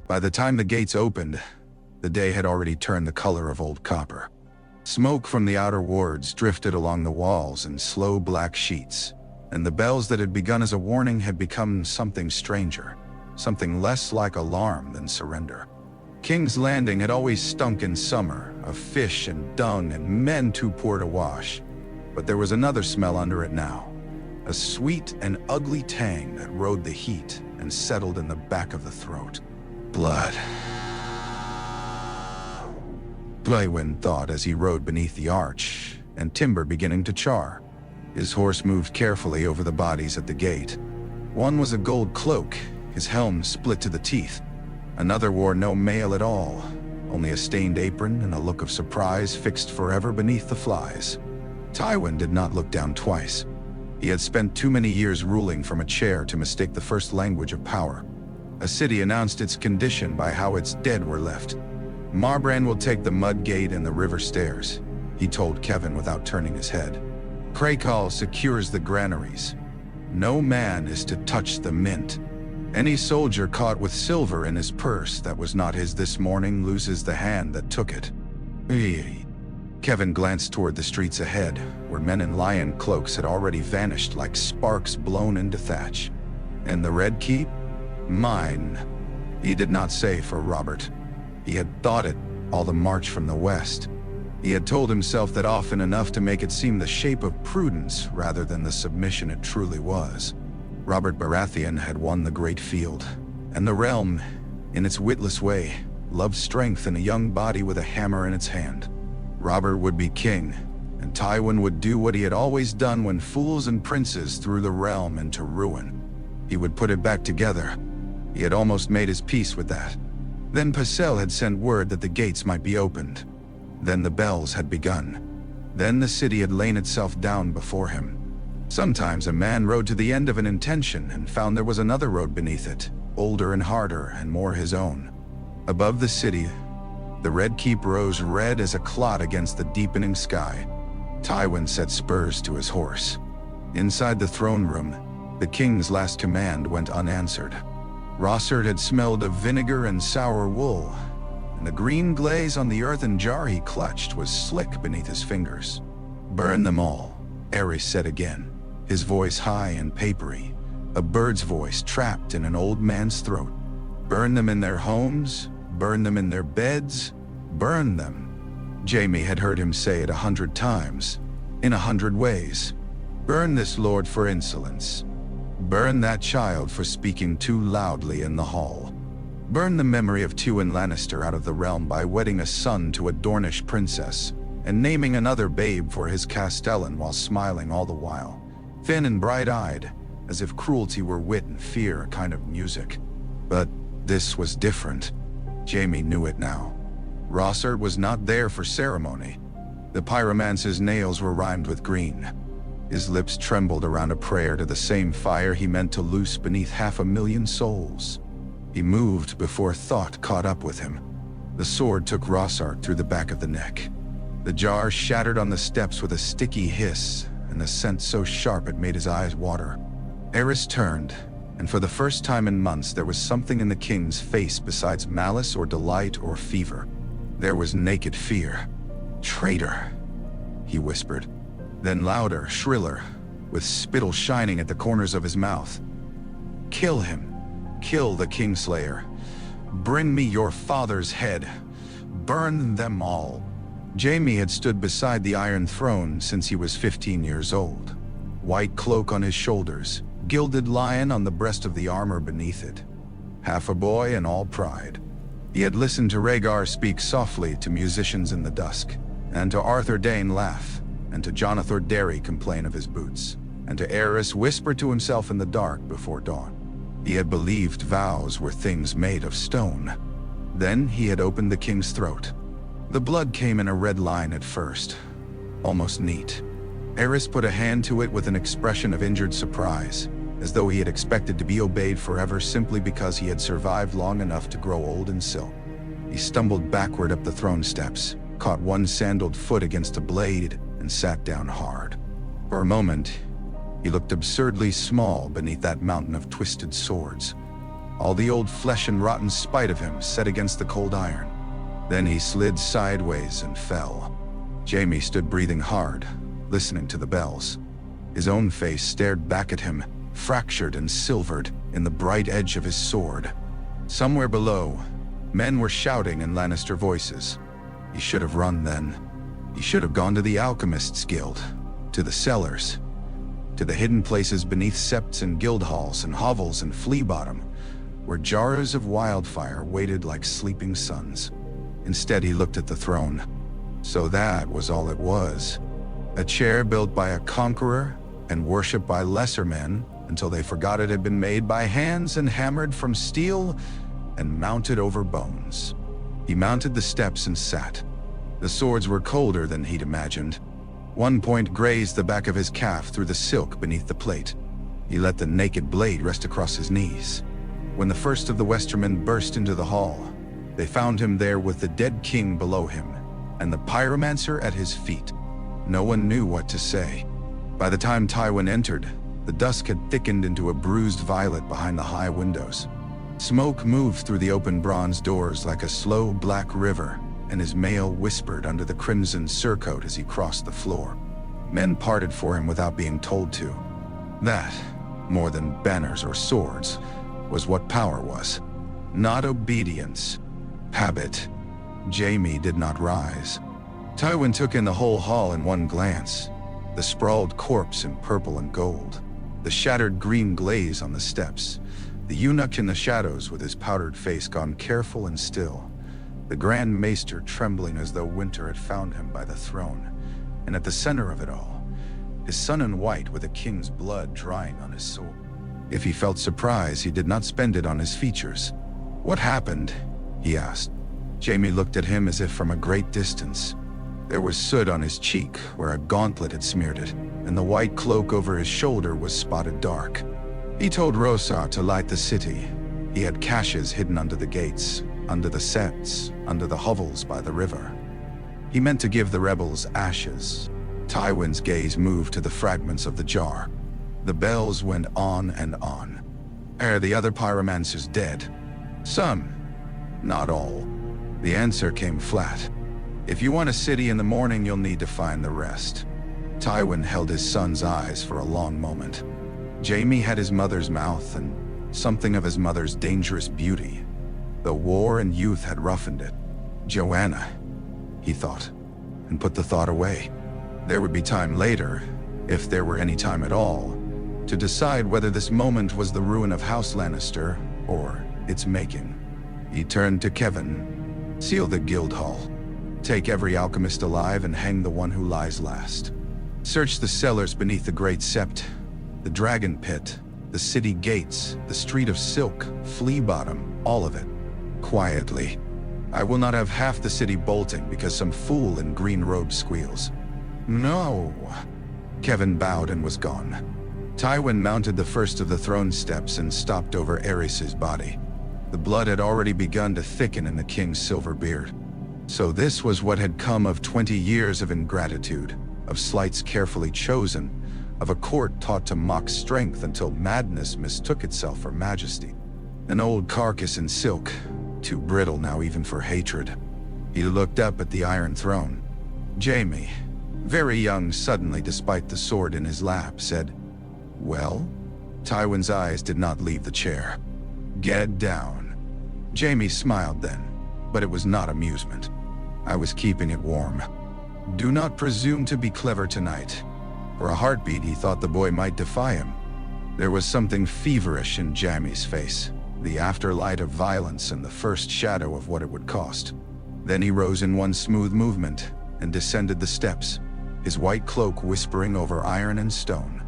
By the time the gates opened, the day had already turned the color of old copper. Smoke from the outer wards drifted along the walls in slow black sheets, and the bells that had begun as a warning had become something stranger, something less like alarm than surrender. King's Landing had always stunk in summer, of fish and dung and men too poor to wash. But there was another smell under it now, a sweet and ugly tang that rode the heat and settled in the back of the throat. Blood. Tywin thought as he rode beneath the arch, and timber beginning to char. His horse moved carefully over the bodies at the gate. One was a gold cloak, his helm split to the teeth. Another wore no mail at all, only a stained apron and a look of surprise fixed forever beneath the flies. Tywin did not look down twice. He had spent too many years ruling from a chair to mistake the first language of power. A city announced its condition by how its dead were left. Marbrand will take the mud gate and the river stairs, he told Kevin without turning his head. Crakehall secures the granaries. No man is to touch the mint. Any soldier caught with silver in his purse that was not his this morning loses the hand that took it. Kevin glanced toward the streets ahead, where men in lion cloaks had already vanished like sparks blown into thatch. And the Red Keep? Mine. He did not say for Robert. He had thought it all the march from the west. He had told himself that often enough to make it seem the shape of prudence rather than the submission it truly was. Robert Baratheon had won the great field, and the realm, in its witless way, loved strength in a young body with a hammer in its hand. Robert would be king, and Tywin would do what he had always done when fools and princes threw the realm into ruin. He would put it back together. He had almost made his peace with that. Then Pycelle had sent word that the gates might be opened. Then the bells had begun. Then the city had lain itself down before him. Sometimes a man rode to the end of an intention and found there was another road beneath it, older and harder and more his own. Above the city, the Red Keep rose red as a clot against the deepening sky. Tywin set spurs to his horse. Inside the throne room, the king's last command went unanswered. Rossard had smelled of vinegar and sour wool, and the green glaze on the earthen jar he clutched was slick beneath his fingers. "Burn them all," Aerys said again, his voice high and papery, a bird's voice trapped in an old man's throat. "Burn them in their homes, burn them in their beds, burn them." Jaime had heard him say it 100 times, in 100 ways. "Burn this lord for insolence. Burn that child for speaking too loudly in the hall. Burn the memory of Tywin Lannister out of the realm by wedding a son to a Dornish princess, and naming another babe for his Castellan while smiling all the while, thin and bright-eyed, as if cruelty were wit and fear a kind of music. But this was different. Jaime knew it now. Rossard was not there for ceremony. The pyromancer's nails were rimed with green. His lips trembled around a prayer to the same fire he meant to loose beneath 500,000 souls. He moved before thought caught up with him. The sword took Rossard through the back of the neck. The jar shattered on the steps with a sticky hiss, and the scent so sharp it made his eyes water. Aerys turned, and for the first time in months there was something in the king's face besides malice or delight or fever. There was naked fear. "Traitor," he whispered. Then louder, shriller, with spittle shining at the corners of his mouth. "Kill him. Kill the Kingslayer. Bring me your father's head. Burn them all." Jaime had stood beside the Iron Throne since he was 15 years old. White cloak on his shoulders, gilded lion on the breast of the armor beneath it. Half a boy and all pride. He had listened to Rhaegar speak softly to musicians in the dusk, and to Arthur Dayne laugh, and to Jonathan Derry complain of his boots, and to Aerys whisper to himself in the dark before dawn. He had believed vows were things made of stone. Then he had opened the king's throat. The blood came in a red line at first, almost neat. Aerys put a hand to it with an expression of injured surprise, as though he had expected to be obeyed forever simply because he had survived long enough to grow old and silk. He stumbled backward up the throne steps, caught one sandaled foot against a blade, and sat down hard. For a moment, he looked absurdly small beneath that mountain of twisted swords. all the old flesh and rotten spite of him set against the cold iron. Then he slid sideways and fell. Jaime stood breathing hard, listening to the bells. His own face stared back at him, fractured and silvered in the bright edge of his sword. Somewhere below, men were shouting in Lannister voices. He should have run then. He should have gone to the Alchemists' Guild, to the cellars, to the hidden places beneath septs and guild halls and hovels and flea bottom, where jars of wildfire waited like sleeping suns. Instead, he looked at the throne. So that was all it was. A chair built by a conqueror and worshipped by lesser men until they forgot it had been made by hands and hammered from steel and mounted over bones. He mounted the steps and sat. The swords were colder than he'd imagined. One point grazed the back of his calf through the silk beneath the plate. He let the naked blade rest across his knees. When the first of the Westermen burst into the hall, they found him there with the dead king below him and the pyromancer at his feet. No one knew what to say. By the time Tywin entered, the dusk had thickened into a bruised violet behind the high windows. Smoke moved through the open bronze doors like a slow black river, and his mail whispered under the crimson surcoat as he crossed the floor. Men parted for him without being told to. That, more than banners or swords, was what power was. Not obedience. Habit. Jaime did not rise. Tywin took in the whole hall in one glance. The sprawled corpse in purple and gold. The shattered green glaze on the steps. The eunuch in the shadows with his powdered face gone careful and still. The Grand Maester trembling as though winter had found him by the throne. And at the center of it all, his son in white with a king's blood drying on his sword. If he felt surprise, he did not spend it on his features. "What happened?" he asked. Jaime looked at him as if from a great distance. There was soot on his cheek where a gauntlet had smeared it, and the white cloak over his shoulder was spotted dark. He told Rosa to light the city. He had caches hidden under the gates, under the septs, under the hovels by the river. He meant to give the rebels ashes. Tywin's gaze moved to the fragments of the jar. The bells went on and on. Are the other pyromancers dead? Some. Not all. The answer came flat. If you want a city in the morning, you'll need to find the rest. Tywin held his son's eyes for a long moment. Jaime had his mother's mouth and something of his mother's dangerous beauty. The war and youth had roughened it. Joanna, he thought, and put the thought away. There would be time later, if there were any time at all, to decide whether this moment was the ruin of House Lannister or its making. He turned to Kevin. Seal the guild hall. Take every alchemist alive and hang the one who lies last. Search the cellars beneath the Great Sept, the Dragon Pit, the city gates, the Street of Silk, Flea Bottom, all of it. Quietly. I will not have half the city bolting because some fool in green robes squeals. No. Kevin bowed and was gone. Tywin mounted the first of the throne steps and stopped over Aerys's body. The blood had already begun to thicken in the king's silver beard. So this was what had come of 20 years of ingratitude, of slights carefully chosen, of a court taught to mock strength until madness mistook itself for majesty. An old carcass in silk, too brittle now even for hatred. He looked up at the Iron Throne. Jaime, very young suddenly despite the sword in his lap, said, "Well?" Tywin's eyes did not leave the chair. "Get down." Jaime smiled then, but it was not amusement. I was keeping it warm. Do not presume to be clever tonight. For a heartbeat, he thought the boy might defy him. There was something feverish in Jaime's face, the afterlight of violence and the first shadow of what it would cost. Then he rose in one smooth movement and descended the steps, his white cloak whispering over iron and stone.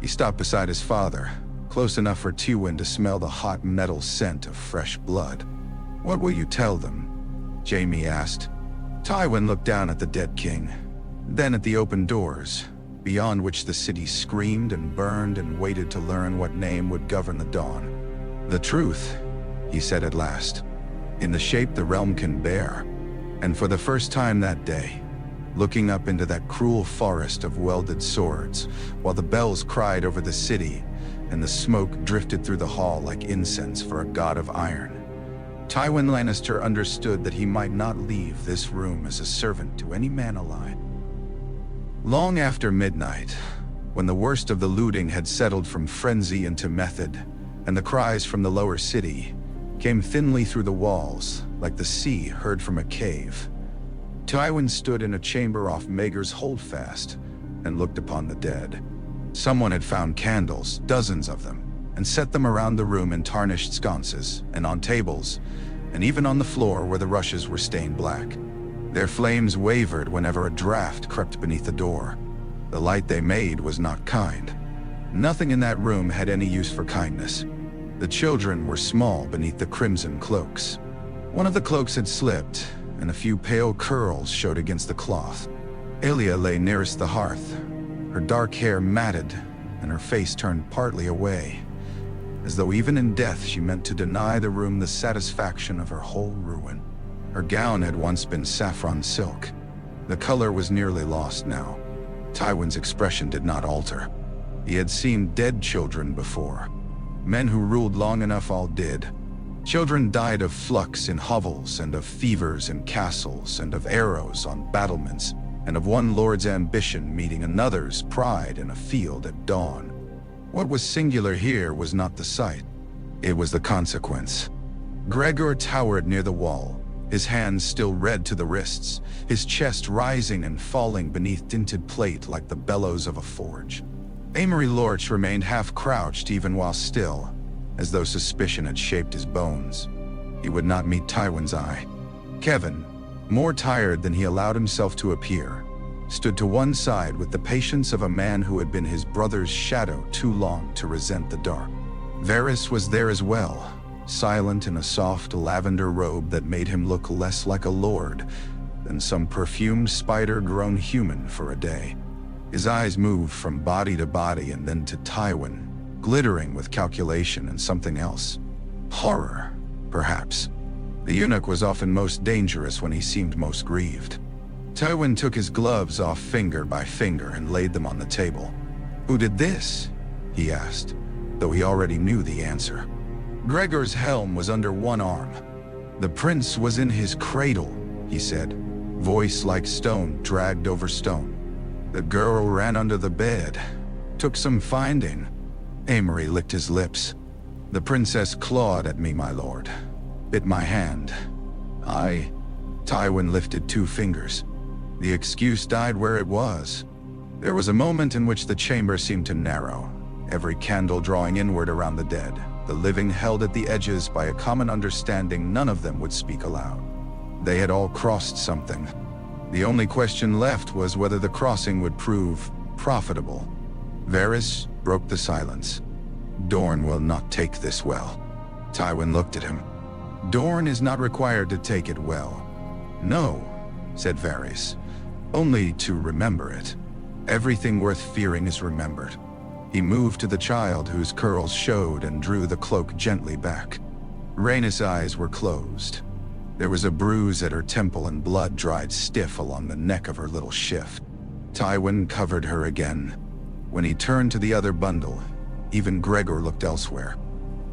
He stopped beside his father, close enough for Tywin to smell the hot metal scent of fresh blood. "What will you tell them?" Jaime asked. Tywin looked down at the dead king, then at the open doors, beyond which the city screamed and burned and waited to learn what name would govern the dawn. "The truth," he said at last, "in the shape the realm can bear." And for the first time that day, looking up into that cruel forest of welded swords, while the bells cried over the city, and the smoke drifted through the hall like incense for a god of iron. Tywin Lannister understood that he might not leave this room as a servant to any man alive. Long after midnight, when the worst of the looting had settled from frenzy into method, and the cries from the lower city came thinly through the walls like the sea heard from a cave, Tywin stood in a chamber off Maegor's Holdfast and looked upon the dead. Someone had found candles, dozens of them, and set them around the room in tarnished sconces, and on tables, and even on the floor where the rushes were stained black. Their flames wavered whenever a draft crept beneath the door. The light they made was not kind. Nothing in that room had any use for kindness. The children were small beneath the crimson cloaks. One of the cloaks had slipped, and a few pale curls showed against the cloth. Elia lay nearest the hearth, her dark hair matted, and her face turned partly away, as though even in death she meant to deny the room the satisfaction of her whole ruin. Her gown had once been saffron silk. The color was nearly lost now. Tywin's expression did not alter. He had seen dead children before. Men who ruled long enough all did. Children died of flux in hovels, and of fevers in castles, and of arrows on battlements, and of one lord's ambition meeting another's pride in a field at dawn. What was singular here was not the sight. It was the consequence. Gregor towered near the wall, his hands still red to the wrists, his chest rising and falling beneath dinted plate like the bellows of a forge. Amory Lorch remained half-crouched even while still, as though suspicion had shaped his bones. He would not meet Tywin's eye. Kevin, more tired than he allowed himself to appear, stood to one side with the patience of a man who had been his brother's shadow too long to resent the dark. Varys was there as well, silent in a soft lavender robe that made him look less like a lord than some perfumed spider grown human for a day. His eyes moved from body to body and then to Tywin, glittering with calculation and something else. Horror, perhaps. The eunuch was often most dangerous when he seemed most grieved. Tywin took his gloves off finger by finger and laid them on the table. "Who did this?" he asked, though he already knew the answer. Gregor's helm was under one arm. "The prince was in his cradle," he said, voice like stone dragged over stone. "The girl ran under the bed. Took some finding." Amory licked his lips. "The princess clawed at me, my lord. Bit my hand. Tywin lifted two fingers. The excuse died where it was. There was a moment in which the chamber seemed to narrow, every candle drawing inward around the dead, the living held at the edges by a common understanding none of them would speak aloud. They had all crossed something. The only question left was whether the crossing would prove profitable. Varys broke the silence. "Dorne will not take this well." Tywin looked at him. "Dorne is not required to take it well." "No," said Varys. "Only to remember it. Everything worth fearing is remembered." He moved to the child whose curls showed and drew the cloak gently back. Rhaenys' eyes were closed. There was a bruise at her temple and blood dried stiff along the neck of her little shift. Tywin covered her again. When he turned to the other bundle, even Gregor looked elsewhere.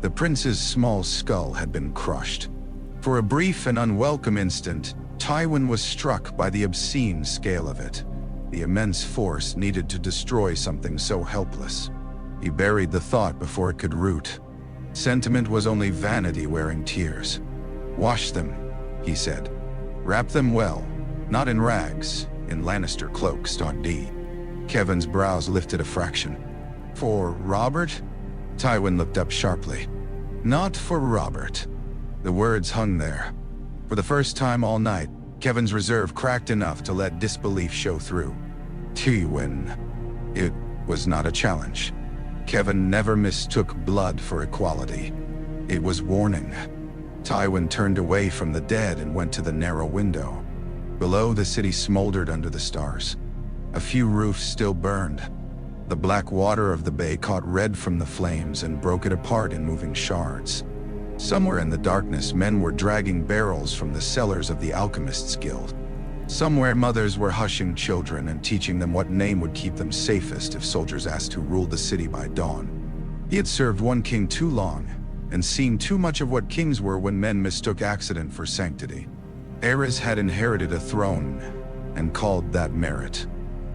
The prince's small skull had been crushed. For a brief and unwelcome instant, Tywin was struck by the obscene scale of it, the immense force needed to destroy something so helpless. He buried the thought before it could root. Sentiment was only vanity wearing tears. "Wash them," he said. "Wrap them well, not in rags, in Lannister cloaks, D." Kevin's brows lifted a fraction. "For Robert?" Tywin looked up sharply. "Not for Robert." The words hung there. For the first time all night, Kevin's reserve cracked enough to let disbelief show through. Tywin. It was not a challenge. Kevin never mistook blood for equality. It was warning. Tywin turned away from the dead and went to the narrow window. Below, the city smoldered under the stars. A few roofs still burned. The black water of the bay caught red from the flames and broke it apart in moving shards. Somewhere in the darkness, men were dragging barrels from the cellars of the Alchemists' Guild. Somewhere, mothers were hushing children and teaching them what name would keep them safest if soldiers asked who ruled the city by dawn. He had served one king too long, and seen too much of what kings were when men mistook accident for sanctity. Aerys had inherited a throne, and called that merit.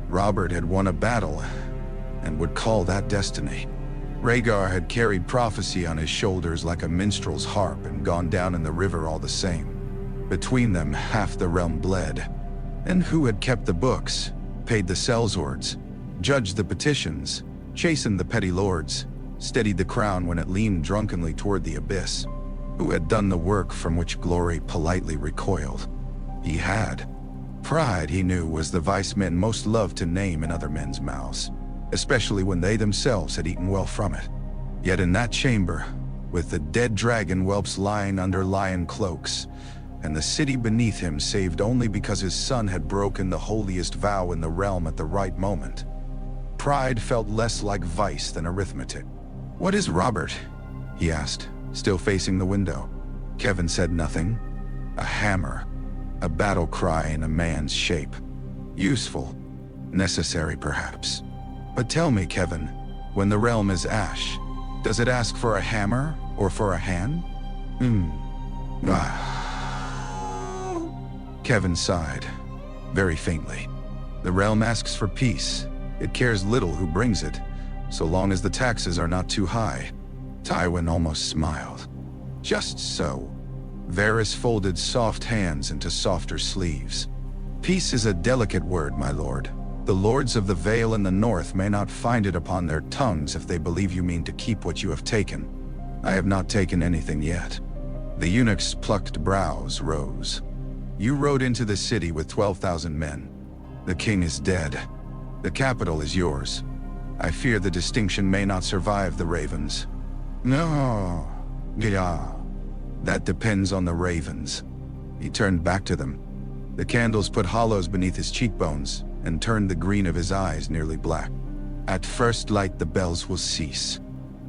Robert had won a battle, and would call that destiny. Rhaegar had carried prophecy on his shoulders like a minstrel's harp and gone down in the river all the same. Between them, half the realm bled. And who had kept the books, paid the sellswords, judged the petitions, chastened the petty lords, steadied the crown when it leaned drunkenly toward the abyss? Who had done the work from which glory politely recoiled? He had. Pride, he knew, was the vice men most loved to name in other men's mouths, especially when they themselves had eaten well from it. Yet in that chamber, with the dead dragon whelps lying under lion cloaks, and the city beneath him saved only because his son had broken the holiest vow in the realm at the right moment, pride felt less like vice than arithmetic. "What is Robert?" he asked, still facing the window. Kevin said nothing. A hammer, a battle cry in a man's shape. Useful, necessary perhaps. But tell me, Kevin, when the realm is ash, does it ask for a hammer or for a hand? Kevin sighed, very faintly. The realm asks for peace. It cares little who brings it, so long as the taxes are not too high. Tywin almost smiled. Just so. Varys folded soft hands into softer sleeves. Peace is a delicate word, my lord. The lords of the Vale in the north may not find it upon their tongues if they believe you mean to keep what you have taken. I have not taken anything yet. The eunuch's plucked brows rose. You rode into the city with 12,000 men. The king is dead. The capital is yours. I fear the distinction may not survive the ravens. No, yeah. That depends on the ravens. He turned back to them. The candles put hollows beneath his cheekbones and turned the green of his eyes nearly black. At first light the bells will cease.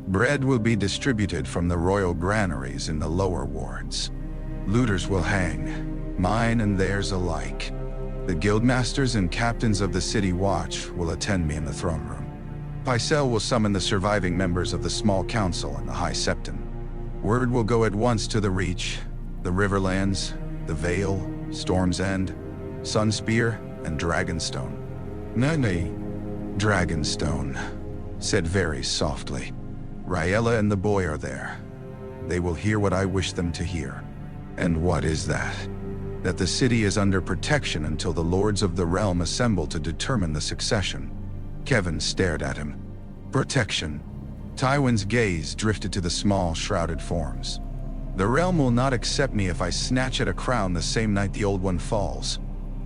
Bread will be distributed from the royal granaries in the lower wards. Looters will hang, mine and theirs alike. The guildmasters and captains of the city watch will attend me in the throne room. Pycelle will summon the surviving members of the small council and the High Septon. Word will go at once to the Reach, the Riverlands, the Vale, Storm's End, Sunspear, and Dragonstone. Nay, Dragonstone, said Varys softly. Rhaella and the boy are there. They will hear what I wish them to hear. And what is that? That the city is under protection until the lords of the realm assemble to determine the succession. Kevin stared at him. Protection. Tywin's gaze drifted to the small, shrouded forms. The realm will not accept me if I snatch at a crown the same night the old one falls.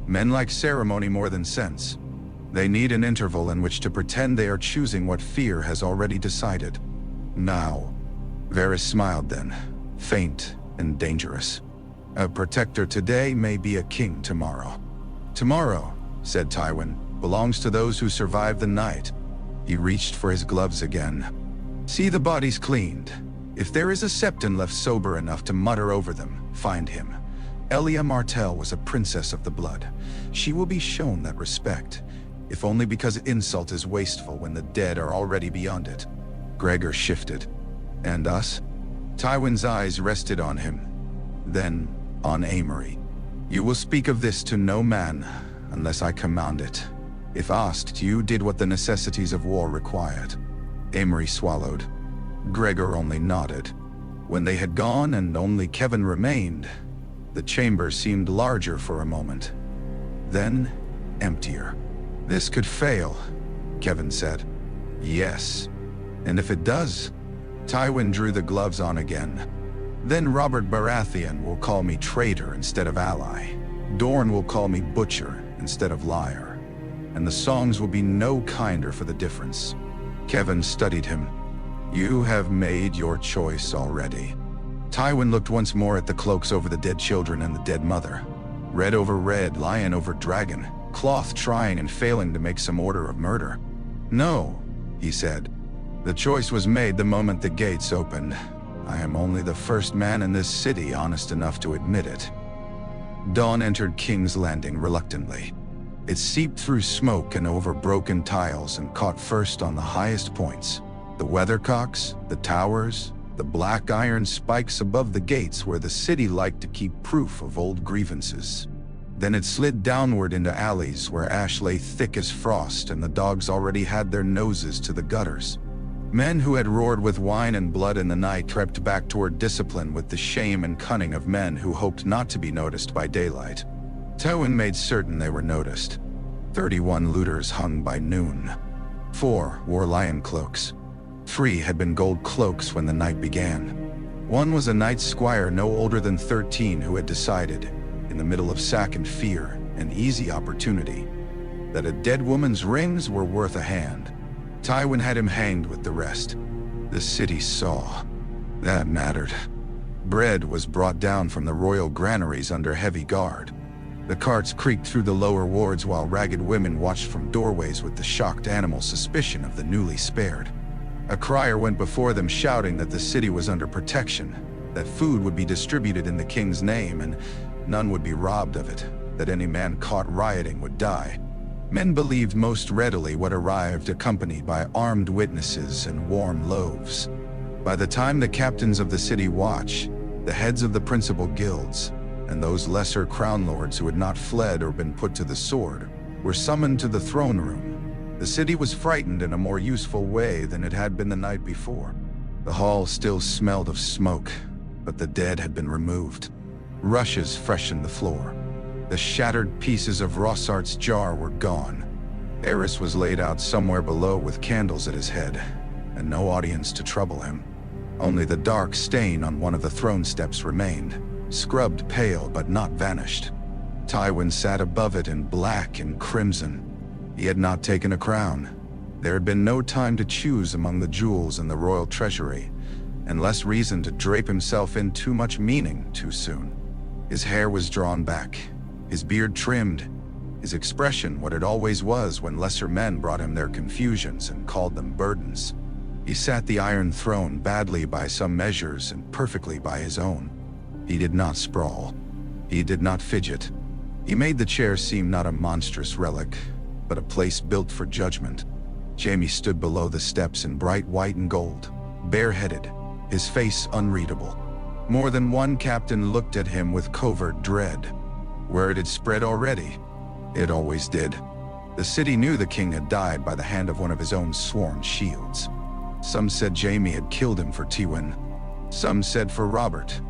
Men like ceremony more than sense. They need an interval in which to pretend they are choosing what fear has already decided. Now. Varys smiled then, faint and dangerous. A protector today may be a king tomorrow. Tomorrow, said Tywin, belongs to those who survive the night. He reached for his gloves again. See the bodies cleaned. If there is a Septon left sober enough to mutter over them, find him. Elia Martell was a princess of the blood. She will be shown that respect, if only because insult is wasteful when the dead are already beyond it. Gregor shifted. And us? Tywin's eyes rested on him. Then, on Amory. You will speak of this to no man, unless I command it. If asked, you did what the necessities of war required. Amory swallowed. Gregor only nodded. When they had gone and only Kevin remained, the chamber seemed larger for a moment. Then, emptier. This could fail, Kevin said. Yes. And if it does? Tywin drew the gloves on again. Then Robert Baratheon will call me traitor instead of ally. Dorne will call me butcher instead of liar. And the songs will be no kinder for the difference. Kevin studied him. You have made your choice already. Tywin looked once more at the cloaks over the dead children and the dead mother. Red over red, lion over dragon, cloth trying and failing to make some order of murder. No, he said. The choice was made the moment the gates opened. I am only the first man in this city honest enough to admit it. Dawn entered King's Landing reluctantly. It seeped through smoke and over broken tiles and caught first on the highest points. The weathercocks, the towers, the black iron spikes above the gates where the city liked to keep proof of old grievances. Then it slid downward into alleys where ash lay thick as frost and the dogs already had their noses to the gutters. Men who had roared with wine and blood in the night crept back toward discipline with the shame and cunning of men who hoped not to be noticed by daylight. Tywin made certain they were noticed. 31 looters hung by noon. 4 wore lion cloaks. 3 had been gold cloaks when the night began. 1 was a knight squire no older than 13 who had decided, in the middle of sack and fear and easy opportunity, that a dead woman's rings were worth a hand. Tywin had him hanged with the rest. The city saw. That mattered. Bread was brought down from the royal granaries under heavy guard. The carts creaked through the lower wards while ragged women watched from doorways with the shocked animal suspicion of the newly spared. A crier went before them shouting that the city was under protection, that food would be distributed in the king's name and none would be robbed of it, that any man caught rioting would die. Men believed most readily what arrived accompanied by armed witnesses and warm loaves. By the time the captains of the city watch, the heads of the principal guilds, and those lesser crown lords who had not fled or been put to the sword, were summoned to the throne room, the city was frightened in a more useful way than it had been the night before. The hall still smelled of smoke, but the dead had been removed. Rushes freshened the floor. The shattered pieces of Rossart's jar were gone. Aerys was laid out somewhere below with candles at his head, and no audience to trouble him. Only the dark stain on one of the throne steps remained, scrubbed pale but not vanished. Tywin sat above it in black and crimson. He had not taken a crown. There had been no time to choose among the jewels in the royal treasury, and less reason to drape himself in too much meaning too soon. His hair was drawn back, his beard trimmed, his expression what it always was when lesser men brought him their confusions and called them burdens. He sat the Iron Throne badly by some measures and perfectly by his own. He did not sprawl. He did not fidget. He made the chair seem not a monstrous relic, but a place built for judgment. Jaime stood below the steps in bright white and gold, bareheaded, his face unreadable. More than one captain looked at him with covert dread. Word had spread already. It always did. The city knew the king had died by the hand of one of his own sworn shields. Some said Jaime had killed him for Tywin. Some said for Robert.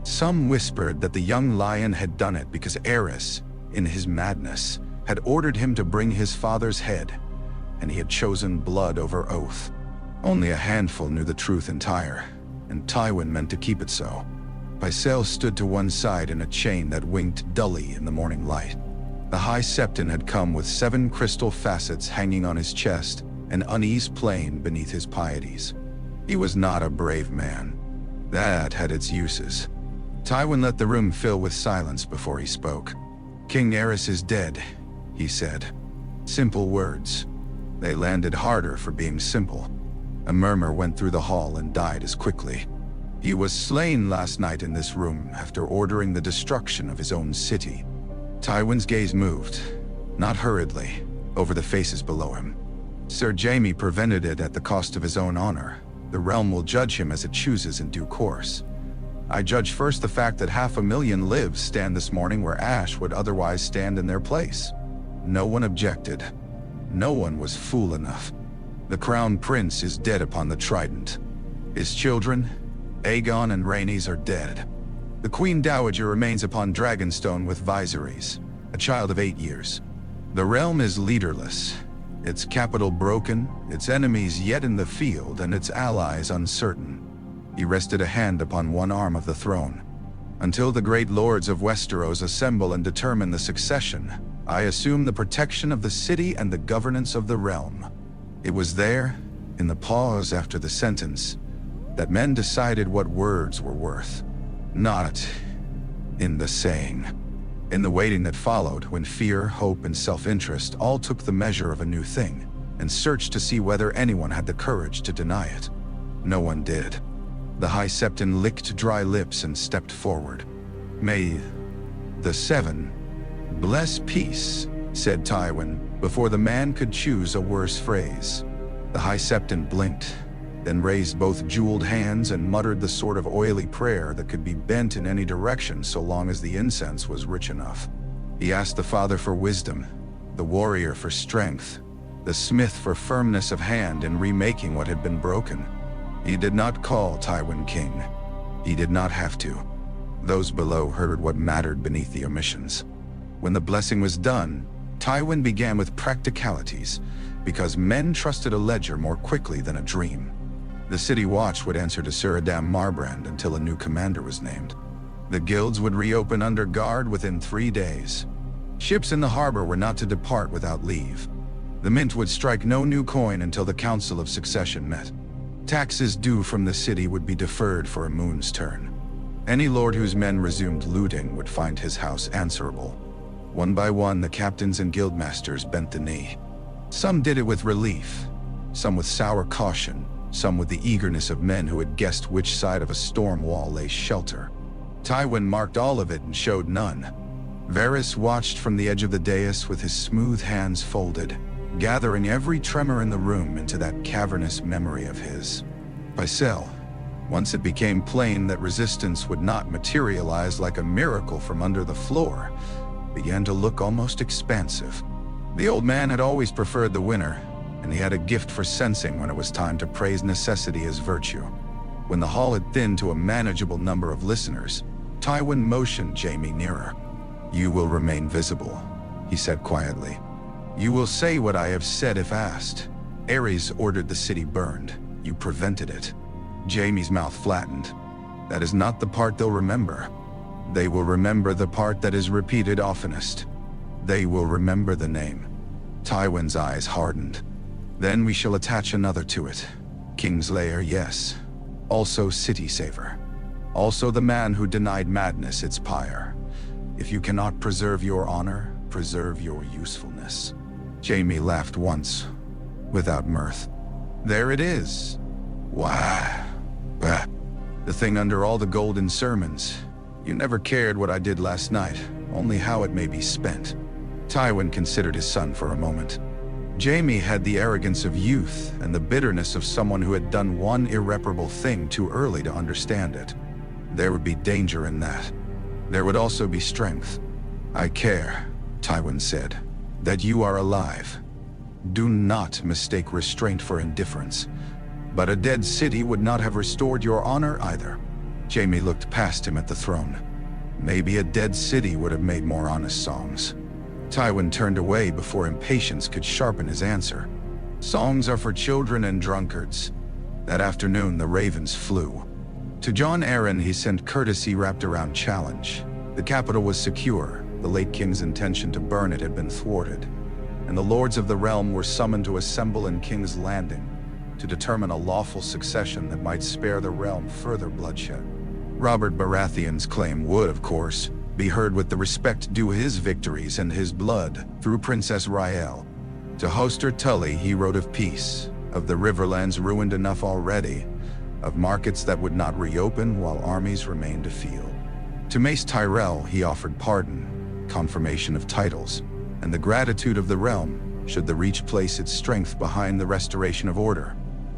Some whispered that the young lion had done it because Aerys, in his madness, had ordered him to bring his father's head, and he had chosen blood over oath. Only a handful knew the truth entire, and Tywin meant to keep it so. Pycelle stood to one side in a chain that winked dully in the morning light. The High Septon had come with 7 crystal facets hanging on his chest, an unease plain beneath his pieties. He was not a brave man. That had its uses. Tywin let the room fill with silence before he spoke. "King Aerys is dead," he said. Simple words. They landed harder for being simple. A murmur went through the hall and died as quickly. He was slain last night in this room after ordering the destruction of his own city. Tywin's gaze moved, not hurriedly, over the faces below him. Sir Jaime prevented it at the cost of his own honor. The realm will judge him as it chooses in due course. I judge first the fact that 500,000 lives stand this morning where ash would otherwise stand in their place. No one objected. No one was fool enough. The crown prince is dead upon the trident. His children, Aegon and Rhaenys, are dead. The Queen Dowager remains upon Dragonstone with Viserys, a child of 8 years. The realm is leaderless, its capital broken, its enemies yet in the field, and its allies uncertain. He rested a hand upon one arm of the throne. Until the great lords of Westeros assemble and determine the succession, I assume the protection of the city and the governance of the realm. It was there, in the pause after the sentence, that men decided what words were worth. Not in the saying. In the waiting that followed, when fear, hope, and self-interest all took the measure of a new thing, and searched to see whether anyone had the courage to deny it. No one did. The High Septon licked dry lips and stepped forward. "May the Seven bless peace," said Tywin, before the man could choose a worse phrase. The High Septon blinked. then raised both jeweled hands and muttered the sort of oily prayer that could be bent in any direction so long as the incense was rich enough. He asked the Father for wisdom, the warrior for strength, the smith for firmness of hand in remaking what had been broken. He did not call Tywin king. He did not have to. Those below heard what mattered beneath the omissions. When the blessing was done, Tywin began with practicalities, because men trusted a ledger more quickly than a dream. The city watch would answer to Sir Adam Marbrand until a new commander was named. The guilds would reopen under guard within 3 days. Ships in the harbor were not to depart without leave. The mint would strike no new coin until the Council of Succession met. Taxes due from the city would be deferred for a moon's turn. Any lord whose men resumed looting would find his house answerable. One by one, the captains and guildmasters bent the knee. Some did it with relief, some with sour caution, some with the eagerness of men who had guessed which side of a storm wall lay shelter. Tywin marked all of it and showed none. Varys watched from the edge of the dais with his smooth hands folded, gathering every tremor in the room into that cavernous memory of his. Pycelle, once it became plain that resistance would not materialize like a miracle from under the floor, began to look almost expansive. The old man had always preferred the winner, and he had a gift for sensing when it was time to praise necessity as virtue. When the hall had thinned to a manageable number of listeners, Tywin motioned Jaime nearer. "You will remain visible," he said quietly. "You will say what I have said if asked. Aerys ordered the city burned. You prevented it." Jaime's mouth flattened. "That is not the part they'll remember. They will remember the part that is repeated oftenest. They will remember the name." Tywin's eyes hardened. "Then we shall attach another to it. Kingslayer, yes. Also City Saver. Also the man who denied madness its pyre. If you cannot preserve your honor, preserve your usefulness." Jaime laughed once, without mirth. "There it is. Why? Bah. The thing under all the golden sermons. You never cared what I did last night, only how it may be spent." Tywin considered his son for a moment. Jaime had the arrogance of youth and the bitterness of someone who had done one irreparable thing too early to understand it. There would be danger in that. There would also be strength. "I care," Tywin said, "that you are alive. Do not mistake restraint for indifference. But a dead city would not have restored your honor either." Jaime looked past him at the throne. Maybe a dead city would have made more honest songs. Tywin turned away before impatience could sharpen his answer. "Songs are for children and drunkards." That afternoon, the ravens flew. To Jon Arryn, he sent courtesy wrapped around challenge. The capital was secure. The late king's intention to burn it had been thwarted. And the lords of the realm were summoned to assemble in King's Landing to determine a lawful succession that might spare the realm further bloodshed. Robert Baratheon's claim would, of course, be heard with the respect due his victories and his blood through Princess Raelle. To Hoster Tully he wrote of peace, of the riverlands ruined enough already, of markets that would not reopen while armies remained afield. To Mace Tyrell he offered pardon, confirmation of titles, and the gratitude of the realm should the Reach place its strength behind the restoration of order.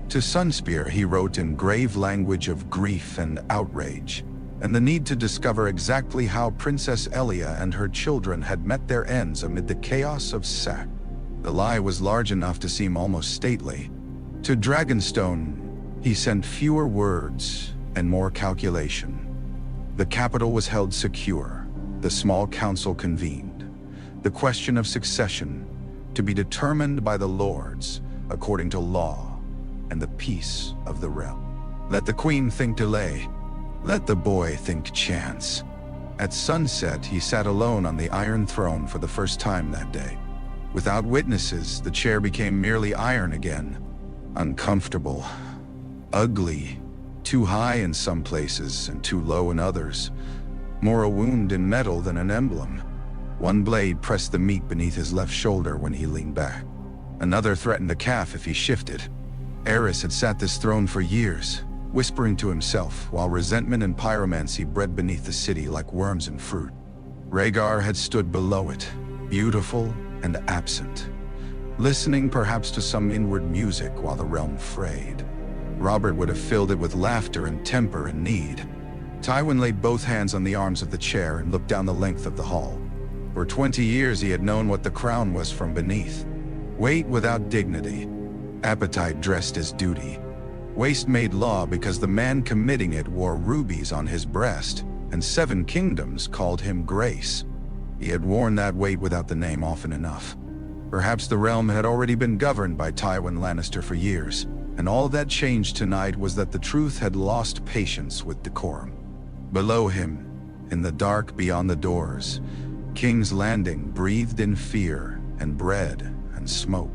To Sunspear he wrote in grave language of grief and outrage, and the need to discover exactly how Princess Elia and her children had met their ends amid the chaos of Sack. The lie was large enough to seem almost stately. To Dragonstone he sent fewer words and more calculation. The capital was held secure, the small council convened. The question of succession to be determined by the lords according to law and the peace of the realm. Let the queen think delay, let the boy think chance. At sunset he sat alone on the Iron Throne for the first time that day. Without witnesses, the chair became merely iron again. Uncomfortable, ugly, too high in some places and too low in others. More a wound in metal than an emblem. One blade pressed the meat beneath his left shoulder when he leaned back. Another threatened the calf if he shifted. Aerys had sat this throne for years, whispering to himself, while resentment and pyromancy bred beneath the city like worms in fruit. Rhaegar had stood below it, beautiful and absent, listening perhaps to some inward music while the realm frayed. Robert would have filled it with laughter and temper and need. Tywin laid both hands on the arms of the chair and looked down the length of the hall. For 20 years he had known what the crown was from beneath. Weight without dignity. Appetite dressed as duty. Waste made law because the man committing it wore rubies on his breast, and 7 kingdoms called him Grace. He had worn that weight without the name often enough. Perhaps the realm had already been governed by Tywin Lannister for years, and all that changed tonight was that the truth had lost patience with decorum. Below him, in the dark beyond the doors, King's Landing breathed in fear and bread and smoke.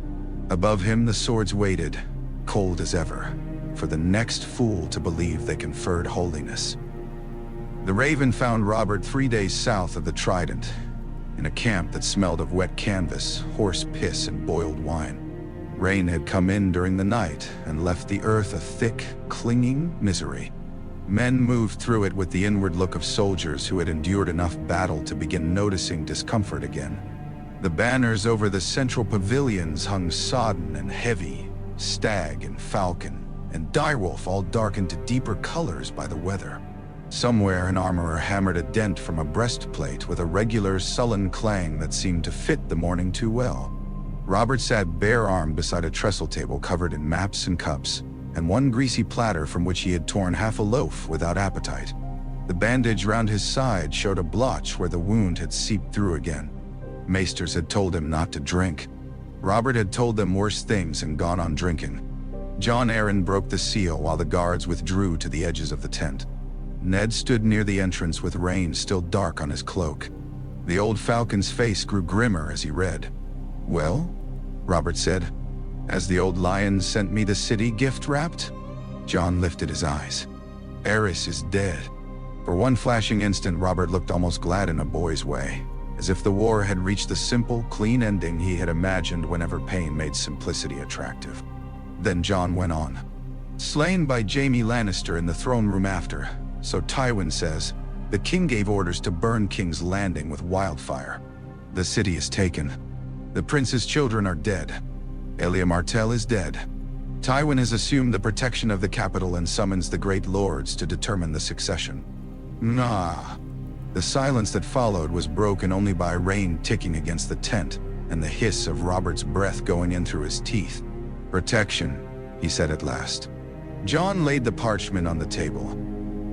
Above him the swords waited, cold as ever, for the next fool to believe they conferred holiness. The Raven found Robert 3 days south of the Trident, in a camp that smelled of wet canvas, horse piss, and boiled wine. Rain had come in during the night and left the earth a thick, clinging misery. Men moved through it with the inward look of soldiers who had endured enough battle to begin noticing discomfort again. The banners over the central pavilions hung sodden and heavy, stag and falcon, and direwolf all darkened to deeper colors by the weather. Somewhere an armorer hammered a dent from a breastplate with a regular sullen clang that seemed to fit the morning too well. Robert sat bare-armed beside a trestle table covered in maps and cups, and one greasy platter from which he had torn half a loaf without appetite. The bandage round his side showed a blotch where the wound had seeped through again. Maesters had told him not to drink. Robert had told them worse things and gone on drinking. Jon Arryn broke the seal while the guards withdrew to the edges of the tent. Ned stood near the entrance with rain still dark on his cloak. The old falcon's face grew grimmer as he read. "Well?" Robert said. "Has the old lion sent me the city gift-wrapped?" Jon lifted his eyes. "Eris is dead." For one flashing instant, Robert looked almost glad in a boy's way, as if the war had reached the simple, clean ending he had imagined whenever pain made simplicity attractive. Then Jon went on. "Slain by Jaime Lannister in the throne room after, so Tywin says, the king gave orders to burn King's Landing with wildfire. The city is taken. The prince's children are dead. Elia Martell is dead. Tywin has assumed the protection of the capital and summons the great lords to determine the succession." Nah. The silence that followed was broken only by rain ticking against the tent and the hiss of Robert's breath going in through his teeth. "Protection," he said at last. Jon laid the parchment on the table.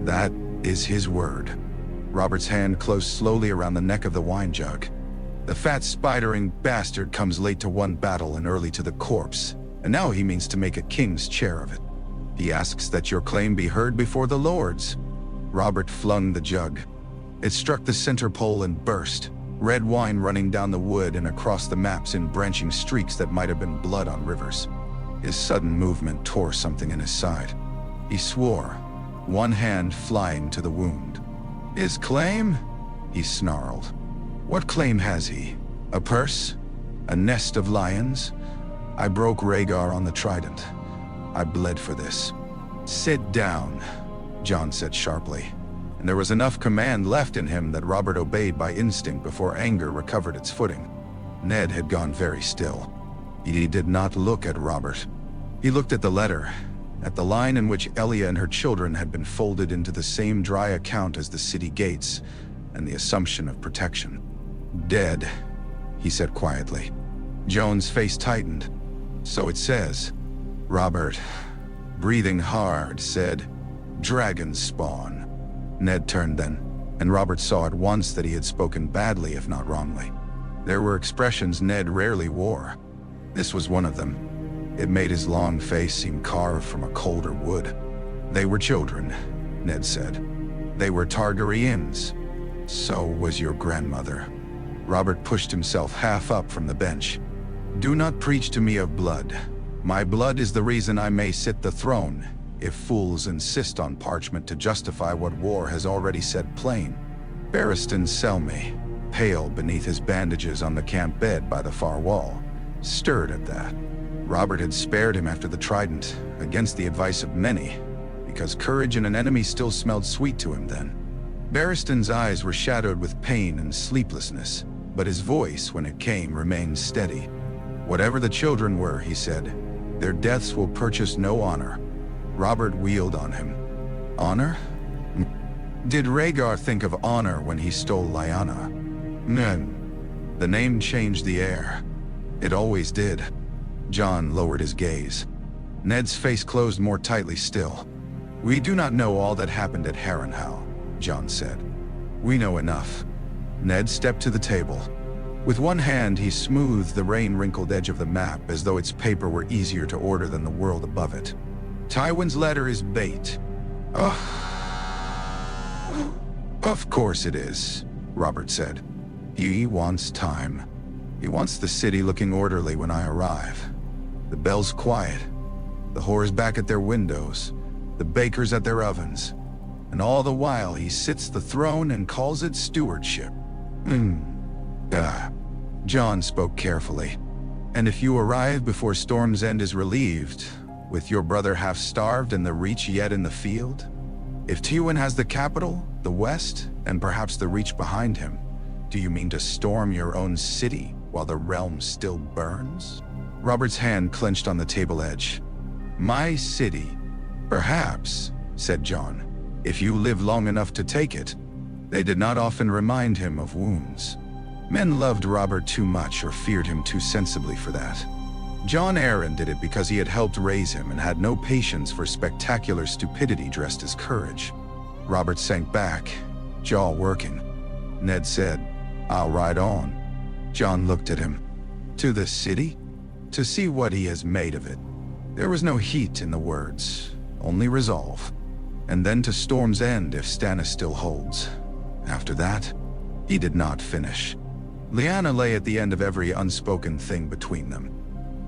"That is his word." Robert's hand closed slowly around the neck of the wine jug. "The fat spidering bastard comes late to one battle and early to the corpse, and now he means to make a king's chair of it. He asks that your claim be heard before the lords." Robert flung the jug. It struck the center pole and burst, red wine running down the wood and across the maps in branching streaks that might have been blood on rivers. His sudden movement tore something in his side. He swore, one hand flying to the wound. "His claim?" he snarled. "What claim has he? A purse? A nest of lions? I broke Rhaegar on the Trident. I bled for this." "Sit down," Jon said sharply, and there was enough command left in him that Robert obeyed by instinct before anger recovered its footing. Ned had gone very still. He did not look at Robert. He looked at the letter, at the line in which Elia and her children had been folded into the same dry account as the city gates, and the assumption of protection. "Dead," he said quietly. Jon's face tightened. "So it says." Robert, breathing hard, said, "Dragon spawn." Ned turned then, and Robert saw at once that he had spoken badly, if not wrongly. There were expressions Ned rarely wore. This was one of them. It made his long face seem carved from a colder wood. "They were children," Ned said. "They were Targaryens. So was your grandmother." Robert pushed himself half up from the bench. "Do not preach to me of blood. My blood is the reason I may sit the throne, if fools insist on parchment to justify what war has already said plain." Barristan Selmy, pale beneath his bandages on the camp bed by the far wall, stirred at that. Robert had spared him after the Trident, against the advice of many, because courage in an enemy still smelled sweet to him then. Barristan's eyes were shadowed with pain and sleeplessness, but his voice, when it came, remained steady. "Whatever the children were," he said, "their deaths will purchase no honor." Robert wheeled on him. Honor? Did Rhaegar think of honor when he stole Lyanna? No. The name changed the air. It always did. Jon lowered his gaze. Ned's face closed more tightly still. We do not know all that happened at Harrenhal, Jon said. We know enough. Ned stepped to the table. With one hand, he smoothed the rain-wrinkled edge of the map as though its paper were easier to order than the world above it. Tywin's letter is bait. Of course it is, Robert said. He wants time. He wants the city looking orderly when I arrive. The bell's quiet. The whores back at their windows. The bakers at their ovens. And all the while he sits the throne and calls it stewardship. Jon spoke carefully. And if you arrive before Storm's End is relieved, with your brother half starved and the Reach yet in the field? If Tywin has the capital, the west, and perhaps the Reach behind him, do you mean to storm your own city while the realm still burns? Robert's hand clenched on the table edge. My city? Perhaps, said Jon, if you live long enough to take it. They did not often remind him of wounds. Men loved Robert too much or feared him too sensibly for that. Jon Arryn did it because he had helped raise him and had no patience for spectacular stupidity dressed as courage. Robert sank back, jaw working. Ned said, I'll ride on. Jon looked at him. To the city? To see what he has made of it. There was no heat in the words, only resolve. And then to Storm's End if Stannis still holds. After that, he did not finish. Lyanna lay at the end of every unspoken thing between them.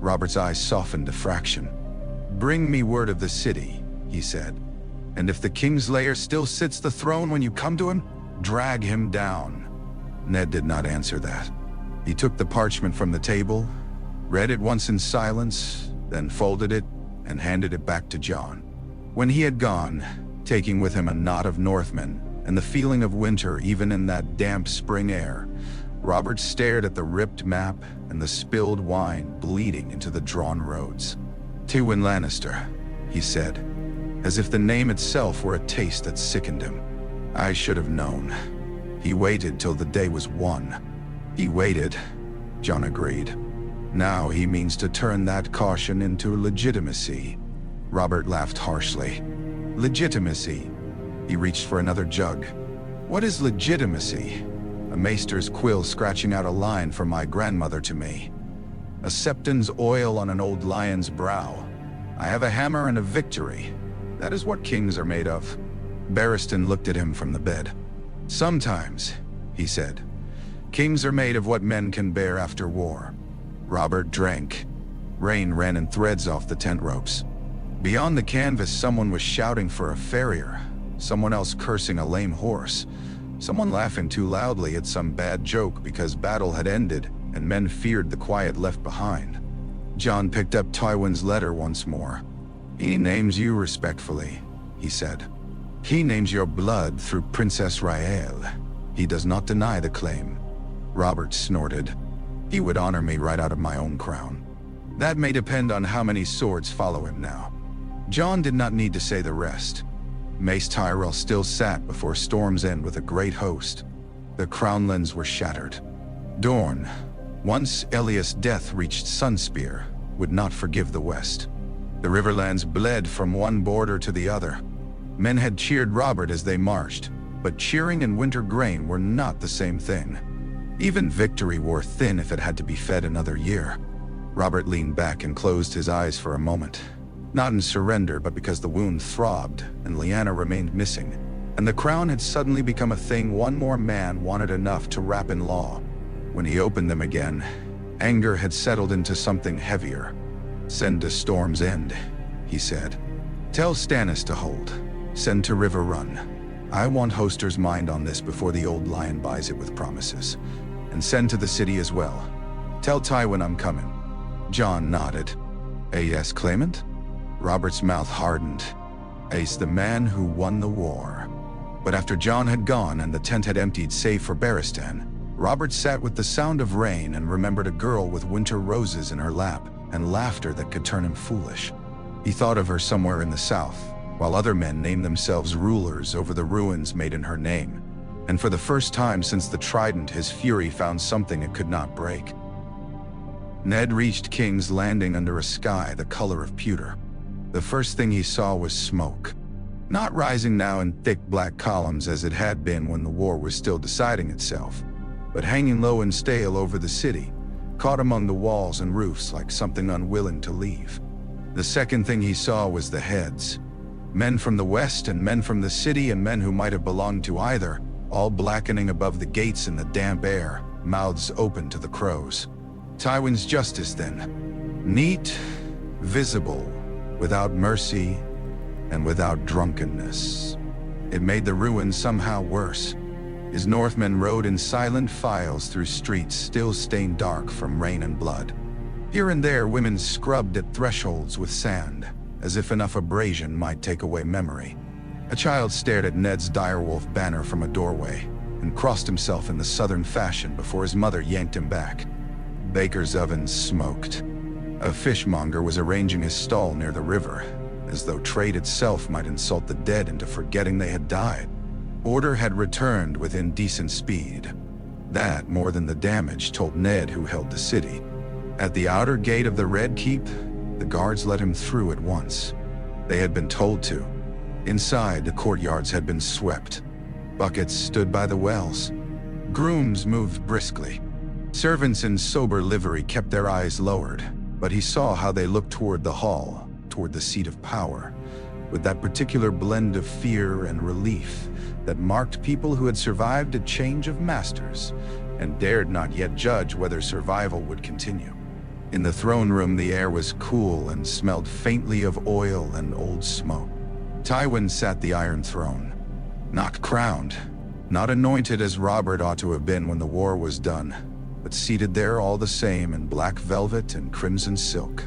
Robert's eyes softened a fraction. Bring me word of the city, he said. And if the Kingslayer still sits the throne when you come to him, drag him down. Ned did not answer that. He took the parchment from the table, read it once in silence, then folded it and handed it back to Jon. When he had gone, taking with him a knot of Northmen and the feeling of winter even in that damp spring air, Robert stared at the ripped map and the spilled wine bleeding into the drawn roads. Tywin Lannister, he said, as if the name itself were a taste that sickened him. I should have known. He waited till the day was won. He waited, Jon agreed. Now he means to turn that caution into legitimacy. Robert laughed harshly. Legitimacy. He reached for another jug. What is legitimacy? A maester's quill scratching out a line from my grandmother to me. A septon's oil on an old lion's brow. I have a hammer and a victory. That is what kings are made of. Barristan looked at him from the bed. Sometimes, he said, kings are made of what men can bear after war. Robert drank. Rain ran in threads off the tent ropes. Beyond the canvas, someone was shouting for a farrier, someone else cursing a lame horse, someone laughing too loudly at some bad joke because battle had ended and men feared the quiet left behind. Jon picked up Tywin's letter once more. He names you respectfully, he said. He names your blood through Princess Raelle. He does not deny the claim. Robert snorted. He would honor me right out of my own crown. That may depend on how many swords follow him now. Jon did not need to say the rest. Mace Tyrell still sat before Storm's End with a great host. The crownlands were shattered. Dorne, once Elia's death reached Sunspear, would not forgive the West. The Riverlands bled from one border to the other. Men had cheered Robert as they marched, but cheering and winter grain were not the same thing. Even victory wore thin if it had to be fed another year. Robert leaned back and closed his eyes for a moment. Not in surrender, but because the wound throbbed and Lyanna remained missing, and the crown had suddenly become a thing one more man wanted enough to wrap in law. When he opened them again, anger had settled into something heavier. Send to Storm's End, he said. Tell Stannis to hold. Send to River Run. I want Hoster's mind on this before the old lion buys it with promises. And send to the city as well. Tell Tywin I'm coming. Jon nodded. A yes, claimant? Robert's mouth hardened. Ace, the man who won the war. But after Jon had gone and the tent had emptied save for Barristan, Robert sat with the sound of rain and remembered a girl with winter roses in her lap and laughter that could turn him foolish. He thought of her somewhere in the south, while other men named themselves rulers over the ruins made in her name. And for the first time since the Trident, his fury found something it could not break. Ned reached King's Landing under a sky the color of pewter. The first thing he saw was smoke. Not rising now in thick black columns as it had been when the war was still deciding itself, but hanging low and stale over the city, caught among the walls and roofs like something unwilling to leave. The second thing he saw was the heads. Men from the west and men from the city and men who might have belonged to either, all blackening above the gates in the damp air, mouths open to the crows. Tywin's justice then. Neat, visible, without mercy, and without drunkenness. It made the ruins somehow worse. His Northmen rode in silent files through streets still stained dark from rain and blood. Here and there women scrubbed at thresholds with sand, as if enough abrasion might take away memory. A child stared at Ned's direwolf banner from a doorway, and crossed himself in the southern fashion before his mother yanked him back. Baker's ovens smoked. A fishmonger was arranging his stall near the river, as though trade itself might insult the dead into forgetting they had died. Order had returned with indecent speed. That, more than the damage, told Ned who held the city. At the outer gate of the Red Keep, the guards let him through at once. They had been told to. Inside, the courtyards had been swept. Buckets stood by the wells. Grooms moved briskly. Servants in sober livery kept their eyes lowered, but he saw how they looked toward the hall, toward the seat of power, with that particular blend of fear and relief that marked people who had survived a change of masters and dared not yet judge whether survival would continue. In the throne room, the air was cool and smelled faintly of oil and old smoke. Tywin sat the Iron Throne, not crowned, not anointed as Robert ought to have been when the war was done, but seated there all the same in black velvet and crimson silk.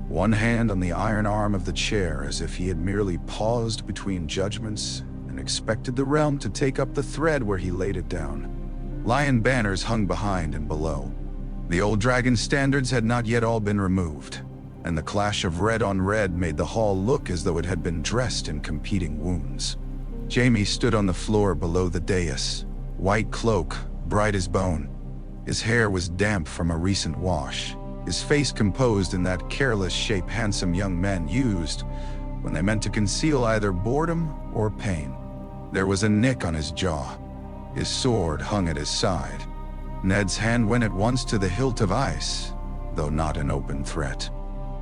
One hand on the iron arm of the chair, as if he had merely paused between judgments and expected the realm to take up the thread where he laid it down. Lion banners hung behind and below. The old dragon standards had not yet all been removed, and the clash of red on red made the hall look as though it had been dressed in competing wounds. Jaime stood on the floor below the dais, white cloak, bright as bone. His hair was damp from a recent wash, his face composed in that careless shape handsome young men used when they meant to conceal either boredom or pain. There was a nick on his jaw. His sword hung at his side. Ned's hand went at once to the hilt of ice, though not an open threat.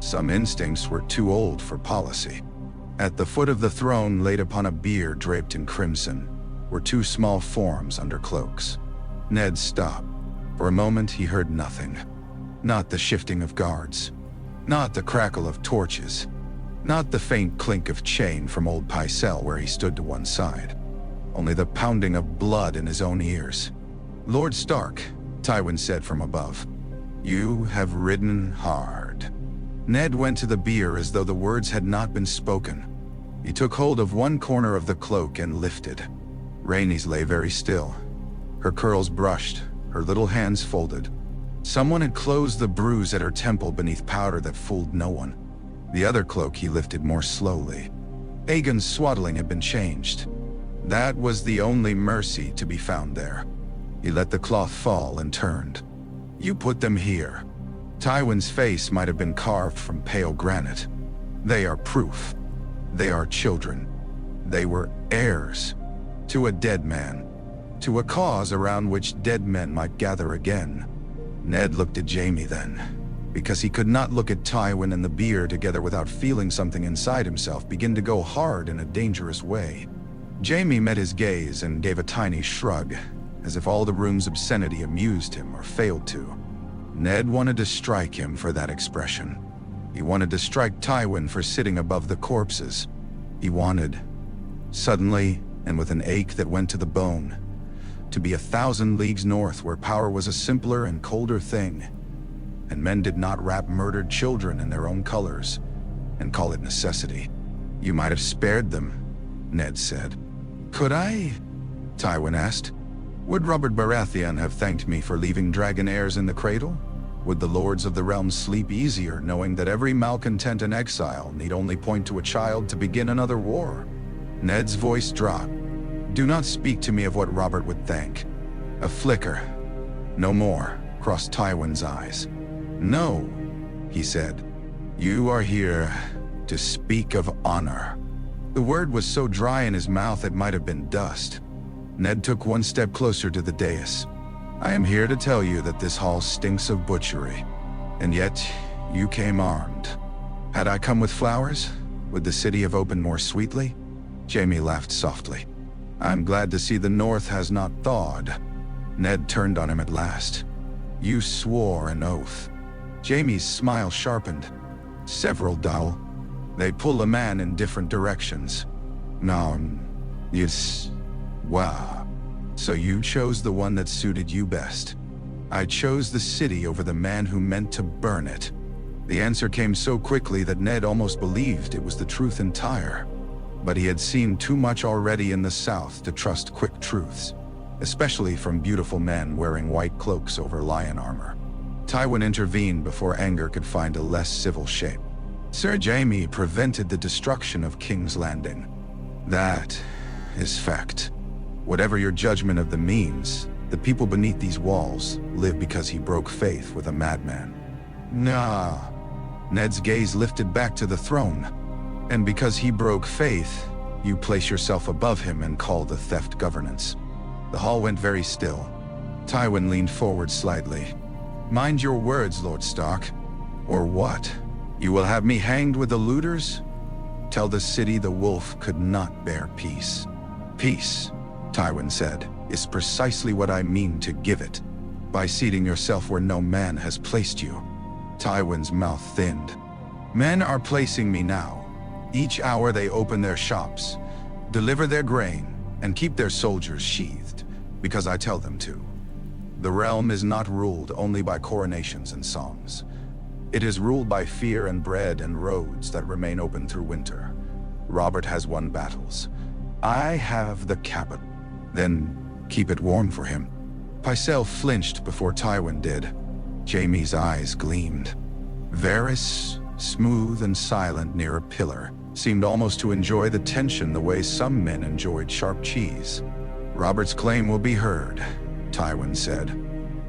Some instincts were too old for policy. At the foot of the throne, laid upon a bier draped in crimson, were two small forms under cloaks. Ned stopped. For a moment he heard nothing. Not the shifting of guards. Not the crackle of torches. Not the faint clink of chain from old Pycelle where he stood to one side. Only the pounding of blood in his own ears. "Lord Stark," Tywin said from above, "you have ridden hard." Ned went to the bier as though the words had not been spoken. He took hold of one corner of the cloak and lifted. Rhaenys lay very still, her curls brushed, her little hands folded. Someone had closed the bruise at her temple beneath powder that fooled no one. The other cloak he lifted more slowly. Aegon's swaddling had been changed. That was the only mercy to be found there. He let the cloth fall and turned. "You put them here." Tywin's face might have been carved from pale granite. "They are proof. They are children. They were heirs. To a dead man. To a cause around which dead men might gather again." Ned looked at Jaime then, because he could not look at Tywin and the bier together without feeling something inside himself begin to go hard in a dangerous way. Jaime met his gaze and gave a tiny shrug, as if all the room's obscenity amused him or failed to. Ned wanted to strike him for that expression. He wanted to strike Tywin for sitting above the corpses. He wanted, suddenly, and with an ache that went to the bone, to be 1,000 leagues north where power was a simpler and colder thing, and men did not wrap murdered children in their own colors and call it necessity. "You might have spared them," Ned said. "Could I?" Tywin asked. "Would Robert Baratheon have thanked me for leaving dragon heirs in the cradle? Would the lords of the realm sleep easier knowing that every malcontent and exile need only point to a child to begin another war? Ned's voice dropped. Do not speak to me of what Robert would think. A flicker, no more, crossed Tywin's eyes. No, he said. You are here to speak of honor. The word was so dry in his mouth it might have been dust. Ned took one step closer to the dais. I am here to tell you that this hall stinks of butchery, and yet you came armed. Had I come with flowers, would the city have opened more sweetly? Jaime laughed softly. I'm glad to see the north has not thawed. Ned turned on him at last. You swore an oath. Jaime's smile sharpened. Several, Dowell. They pull a man in different directions. No, it's... wow. So you chose the one that suited you best. I chose the city over the man who meant to burn it. The answer came so quickly that Ned almost believed it was the truth entire. But he had seen too much already in the south to trust quick truths, especially from beautiful men wearing white cloaks over lion armor. Tywin intervened before anger could find a less civil shape. Sir Jaime prevented the destruction of King's Landing. That is fact. Whatever your judgment of them means, the people beneath these walls live because he broke faith with a madman. Nah. Ned's gaze lifted back to the throne. And because he broke faith, you place yourself above him and call the theft governance. The hall went very still. Tywin leaned forward slightly. Mind your words, Lord Stark. Or what? You will have me hanged with the looters? Tell the city the wolf could not bear peace. Peace, Tywin said, is precisely what I mean to give it, by seating yourself where no man has placed you. Tywin's mouth thinned. Men are placing me now. Each hour they open their shops, deliver their grain, and keep their soldiers sheathed, because I tell them to. The realm is not ruled only by coronations and songs. It is ruled by fear and bread and roads that remain open through winter. Robert has won battles. I have the capital. Then keep it warm for him. Pycelle flinched before Tywin did. Jaime's eyes gleamed. Varys, smooth and silent near a pillar, seemed almost to enjoy the tension the way some men enjoyed sharp cheese. Robert's claim will be heard, Tywin said.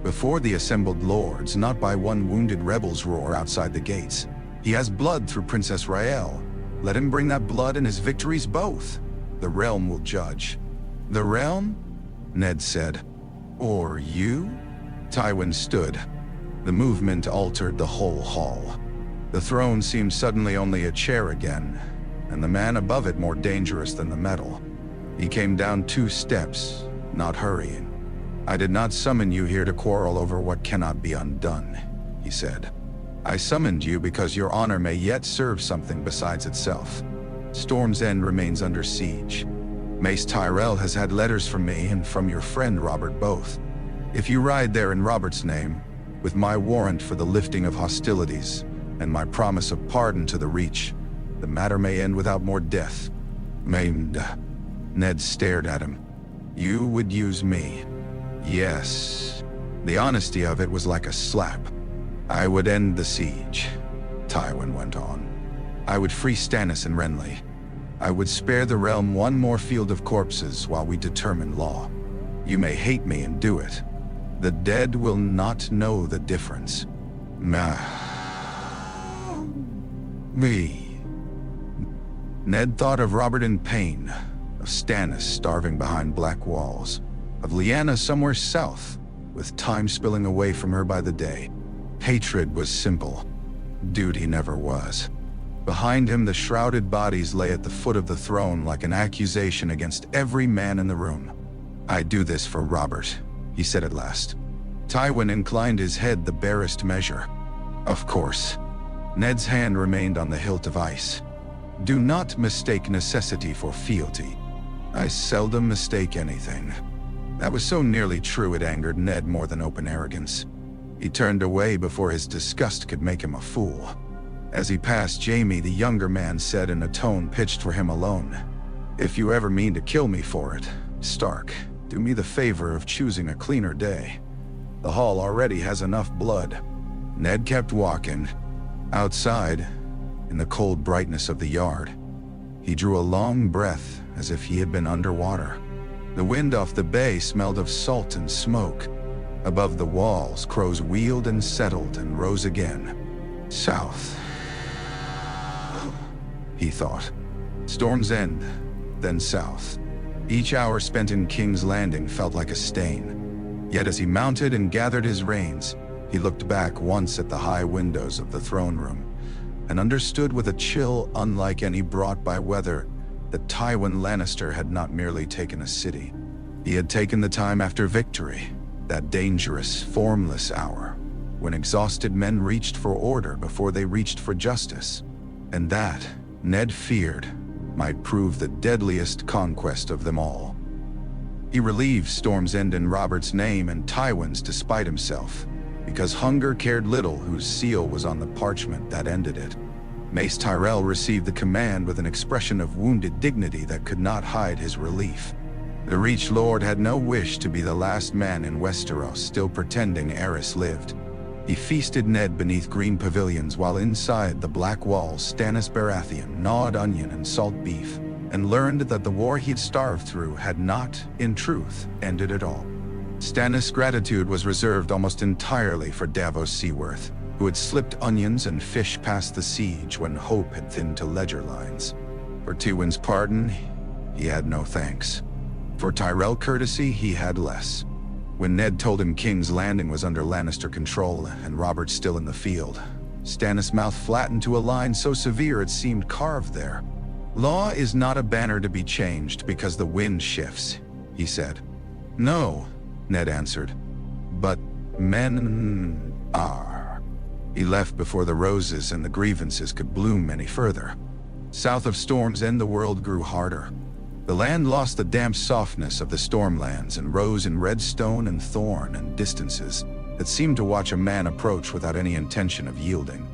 Before the assembled lords, not by one wounded rebel's roar outside the gates. He has blood through Princess Raelle. Let him bring that blood and his victories both. The realm will judge. The realm? Ned said. Or you? Tywin stood. The movement altered the whole hall. The throne seemed suddenly only a chair again, and the man above it more dangerous than the metal. He came down 2 steps, not hurrying. I did not summon you here to quarrel over what cannot be undone, he said. I summoned you because your honor may yet serve something besides itself. Storm's End remains under siege. Mace Tyrell has had letters from me and from your friend Robert both. If you ride there in Robert's name, with my warrant for the lifting of hostilities, and my promise of pardon to the Reach, the matter may end without more death. Maimed. Ned stared at him. You would use me. Yes. The honesty of it was like a slap. I would end the siege, Tywin went on. I would free Stannis and Renly. I would spare the realm one more field of corpses while we determine law. You may hate me and do it. The dead will not know the difference. Me. Ned thought of Robert in pain, of Stannis starving behind black walls, of Lyanna somewhere south, with time spilling away from her by the day. Hatred was simple. Duty never was. Behind him, the shrouded bodies lay at the foot of the throne like an accusation against every man in the room. I do this for Robert, he said at last. Tywin inclined his head the barest measure. Of course. Ned's hand remained on the hilt of ice. Do not mistake necessity for fealty. I seldom mistake anything. That was so nearly true it angered Ned more than open arrogance. He turned away before his disgust could make him a fool. As he passed Jaime, the younger man said in a tone pitched for him alone, If you ever mean to kill me for it, Stark, do me the favor of choosing a cleaner day. The hall already has enough blood. Ned kept walking. Outside, in the cold brightness of the yard, he drew a long breath as if he had been underwater. The wind off the bay smelled of salt and smoke. Above the walls, crows wheeled and settled and rose again. South, he thought. Storm's End, then south. Each hour spent in King's Landing felt like a stain. Yet as he mounted and gathered his reins, he looked back once at the high windows of the throne room and understood with a chill unlike any brought by weather that Tywin Lannister had not merely taken a city. He had taken the time after victory, that dangerous, formless hour, when exhausted men reached for order before they reached for justice. And that, Ned feared, might prove the deadliest conquest of them all. He relieved Storm's End in Robert's name and Tywin's despite himself, because hunger cared little whose seal was on the parchment that ended it. Mace Tyrell received the command with an expression of wounded dignity that could not hide his relief. The Reach Lord had no wish to be the last man in Westeros still pretending Aerys lived. He feasted Ned beneath green pavilions while inside the black walls Stannis Baratheon gnawed onion and salt beef, and learned that the war he'd starved through had not, in truth, ended at all. Stannis' gratitude was reserved almost entirely for Davos Seaworth, who had slipped onions and fish past the siege when hope had thinned to ledger lines. For Tywin's pardon, he had no thanks. For Tyrell courtesy, he had less. When Ned told him King's Landing was under Lannister control and Robert still in the field, Stannis' mouth flattened to a line so severe it seemed carved there. "Law is not a banner to be changed because the wind shifts," he said. "No," Ned answered, "but men are." He left before the roses and the grievances could bloom any further. South of Storm's End, the world grew harder. The land lost the damp softness of the Stormlands and rose in red stone and thorn and distances that seemed to watch a man approach without any intention of yielding.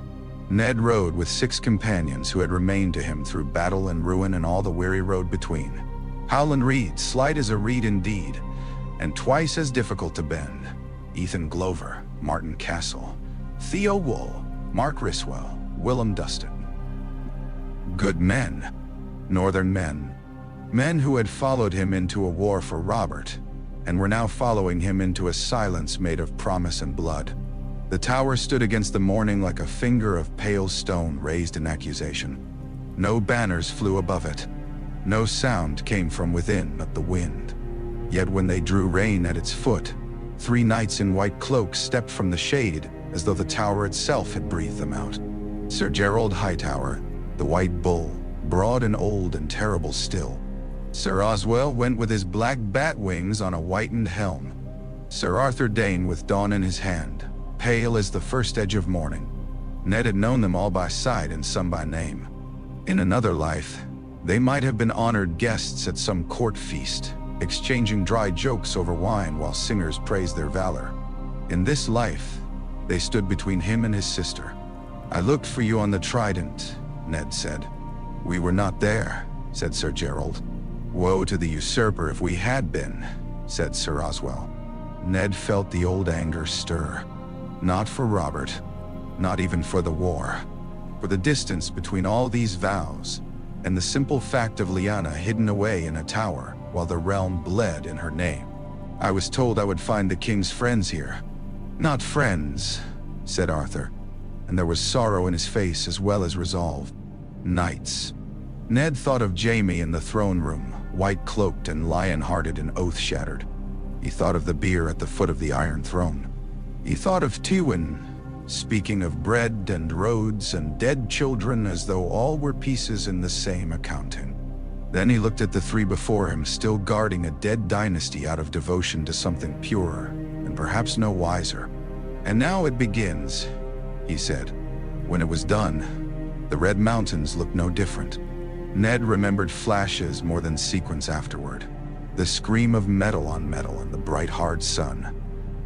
Ned rode with 6 companions who had remained to him through battle and ruin and all the weary road between. Howland Reed, slight as a reed indeed, and twice as difficult to bend. Ethan Glover, Martin Castle, Theo Wool, Mark Riswell, Willem Dustin. Good men, northern men. Men who had followed him into a war for Robert, and were now following him into a silence made of promise and blood. The tower stood against the morning like a finger of pale stone raised in accusation. No banners flew above it. No sound came from within but the wind. Yet when they drew rein at its foot, 3 knights in white cloaks stepped from the shade as though the tower itself had breathed them out. Sir Gerald Hightower, the White Bull, broad and old and terrible still. Sir Oswell went with his black bat wings on a whitened helm. Sir Arthur Dane with dawn in his hand, pale as the first edge of morning. Ned had known them all by sight and some by name. In another life, they might have been honored guests at some court feast, exchanging dry jokes over wine while singers praised their valor. In this life, they stood between him and his sister. "I looked for you on the Trident," Ned said. "We were not there," said Sir Gerald. "Woe to the usurper if we had been," said Sir Oswell. Ned felt the old anger stir. Not for Robert, not even for the war, for the distance between all these vows, and the simple fact of Lyanna hidden away in a tower while the realm bled in her name. "I was told I would find the king's friends here." "Not friends," said Arthur, and there was sorrow in his face as well as resolve. "Knights." Ned thought of Jaime in the throne room, white-cloaked and lion-hearted and oath-shattered. He thought of the bier at the foot of the Iron Throne. He thought of Tywin, speaking of bread and roads and dead children as though all were pieces in the same accounting. Then he looked at the 3 before him, still guarding a dead dynasty out of devotion to something purer, and perhaps no wiser. "And now it begins," he said. When it was done, the Red Mountains looked no different. Ned remembered flashes more than sequence afterward. The scream of metal on metal in the bright hard sun.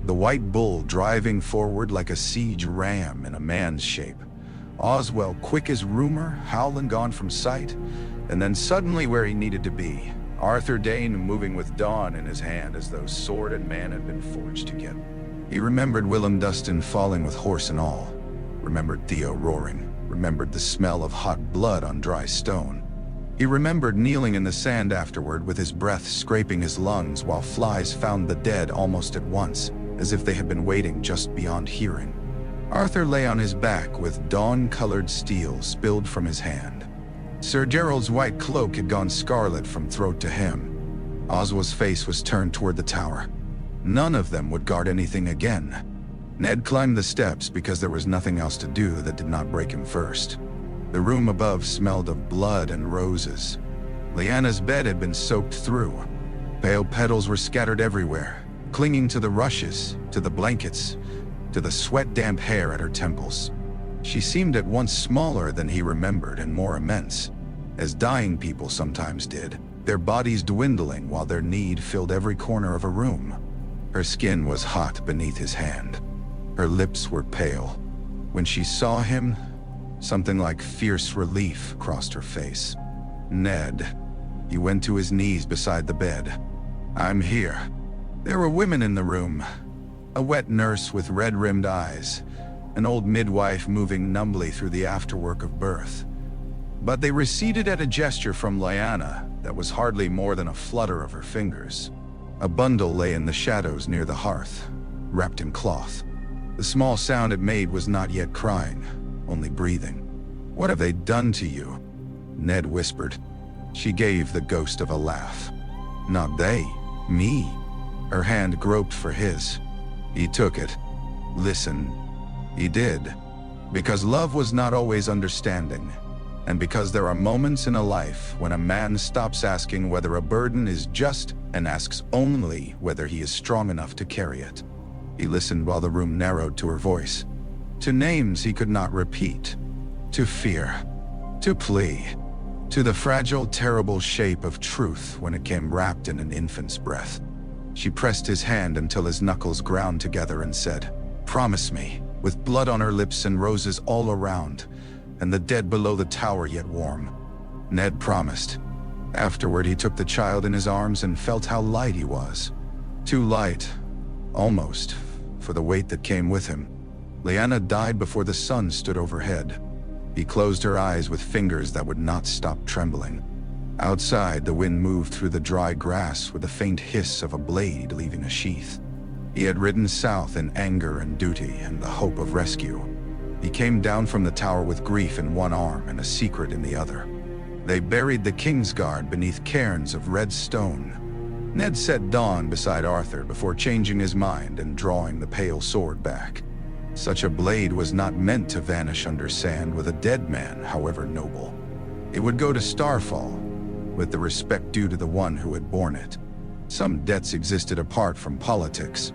The White Bull driving forward like a siege ram in a man's shape. Oswell quick as rumor, Howland gone from sight, and then suddenly where he needed to be. Arthur Dane moving with dawn in his hand as though sword and man had been forged together. He remembered Willem Dustin falling with horse and all, remembered Theo roaring, remembered the smell of hot blood on dry stone. He remembered kneeling in the sand afterward with his breath scraping his lungs while flies found the dead almost at once, as if they had been waiting just beyond hearing. Arthur lay on his back with dawn-colored steel spilled from his hand. Sir Gerald's white cloak had gone scarlet from throat to hem. Oswald's face was turned toward the tower. None of them would guard anything again. Ned climbed the steps because there was nothing else to do that did not break him first. The room above smelled of blood and roses. Lyanna's bed had been soaked through. Pale petals were scattered everywhere, clinging to the rushes, to the blankets, to the sweat-damp hair at her temples. She seemed at once smaller than he remembered and more immense, as dying people sometimes did, their bodies dwindling while their need filled every corner of a room. Her skin was hot beneath his hand. Her lips were pale. When she saw him, something like fierce relief crossed her face. Ned. He went to his knees beside the bed. "I'm here." There were women in the room. A wet nurse with red-rimmed eyes, an old midwife moving numbly through the afterwork of birth. But they receded at a gesture from Lyanna that was hardly more than a flutter of her fingers. A bundle lay in the shadows near the hearth, wrapped in cloth. The small sound it made was not yet crying, only breathing. "What have they done to you?" Ned whispered. She gave the ghost of a laugh. "Not they, me." Her hand groped for his. He took it. "Listen." He did. Because love was not always understanding, and because there are moments in a life when a man stops asking whether a burden is just and asks only whether he is strong enough to carry it. He listened while the room narrowed to her voice. To names he could not repeat. To fear. To plea. To the fragile, terrible shape of truth when it came wrapped in an infant's breath. She pressed his hand until his knuckles ground together and said, "Promise me," with blood on her lips and roses all around, and the dead below the tower yet warm. Ned promised. Afterward he took the child in his arms and felt how light he was. Too light, almost, for the weight that came with him. Lyanna died before the sun stood overhead. He closed her eyes with fingers that would not stop trembling. Outside, the wind moved through the dry grass with the faint hiss of a blade leaving a sheath. He had ridden south in anger and duty and the hope of rescue. He came down from the tower with grief in one arm and a secret in the other. They buried the Kingsguard beneath cairns of red stone. Ned set Dawn beside Arthur before changing his mind and drawing the pale sword back. Such a blade was not meant to vanish under sand with a dead man, however noble. It would go to Starfall, with the respect due to the one who had borne it. Some debts existed apart from politics.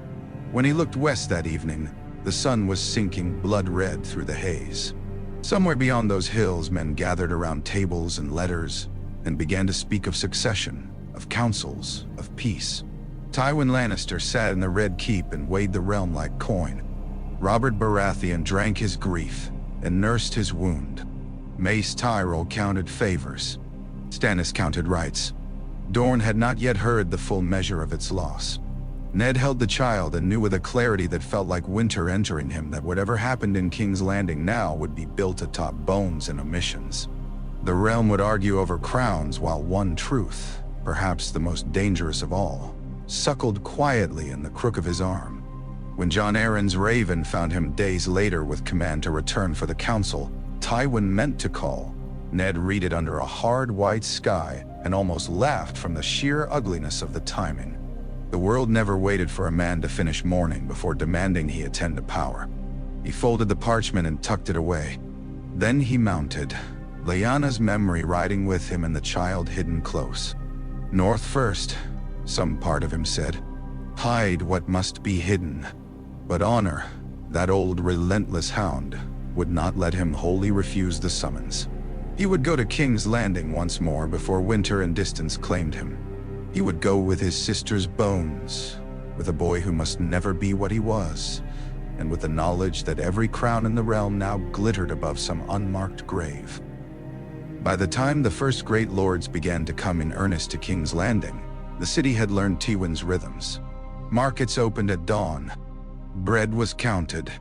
When he looked west that evening, the sun was sinking blood-red through the haze. Somewhere beyond those hills, men gathered around tables and letters and began to speak of succession, of councils, of peace. Tywin Lannister sat in the Red Keep and weighed the realm like coin. Robert Baratheon drank his grief and nursed his wound. Mace Tyrell counted favors. Stannis counted rights. Dorne had not yet heard the full measure of its loss. Ned held the child and knew with a clarity that felt like winter entering him that whatever happened in King's Landing now would be built atop bones and omissions. The realm would argue over crowns while one truth, perhaps the most dangerous of all, suckled quietly in the crook of his arm. When Jon Arryn's raven found him days later with command to return for the council, Tywin meant to call. Ned read it under a hard white sky and almost laughed from the sheer ugliness of the timing. The world never waited for a man to finish mourning before demanding he attend to power. He folded the parchment and tucked it away. Then he mounted, Lyanna's memory riding with him and the child hidden close. North first, some part of him said. Hide what must be hidden. But honor, that old relentless hound, would not let him wholly refuse the summons. He would go to King's Landing once more before winter and distance claimed him. He would go with his sister's bones, with a boy who must never be what he was, and with the knowledge that every crown in the realm now glittered above some unmarked grave. By the time the first great lords began to come in earnest to King's Landing, the city had learned Tywin's rhythms. Markets opened at dawn. Bread was counted.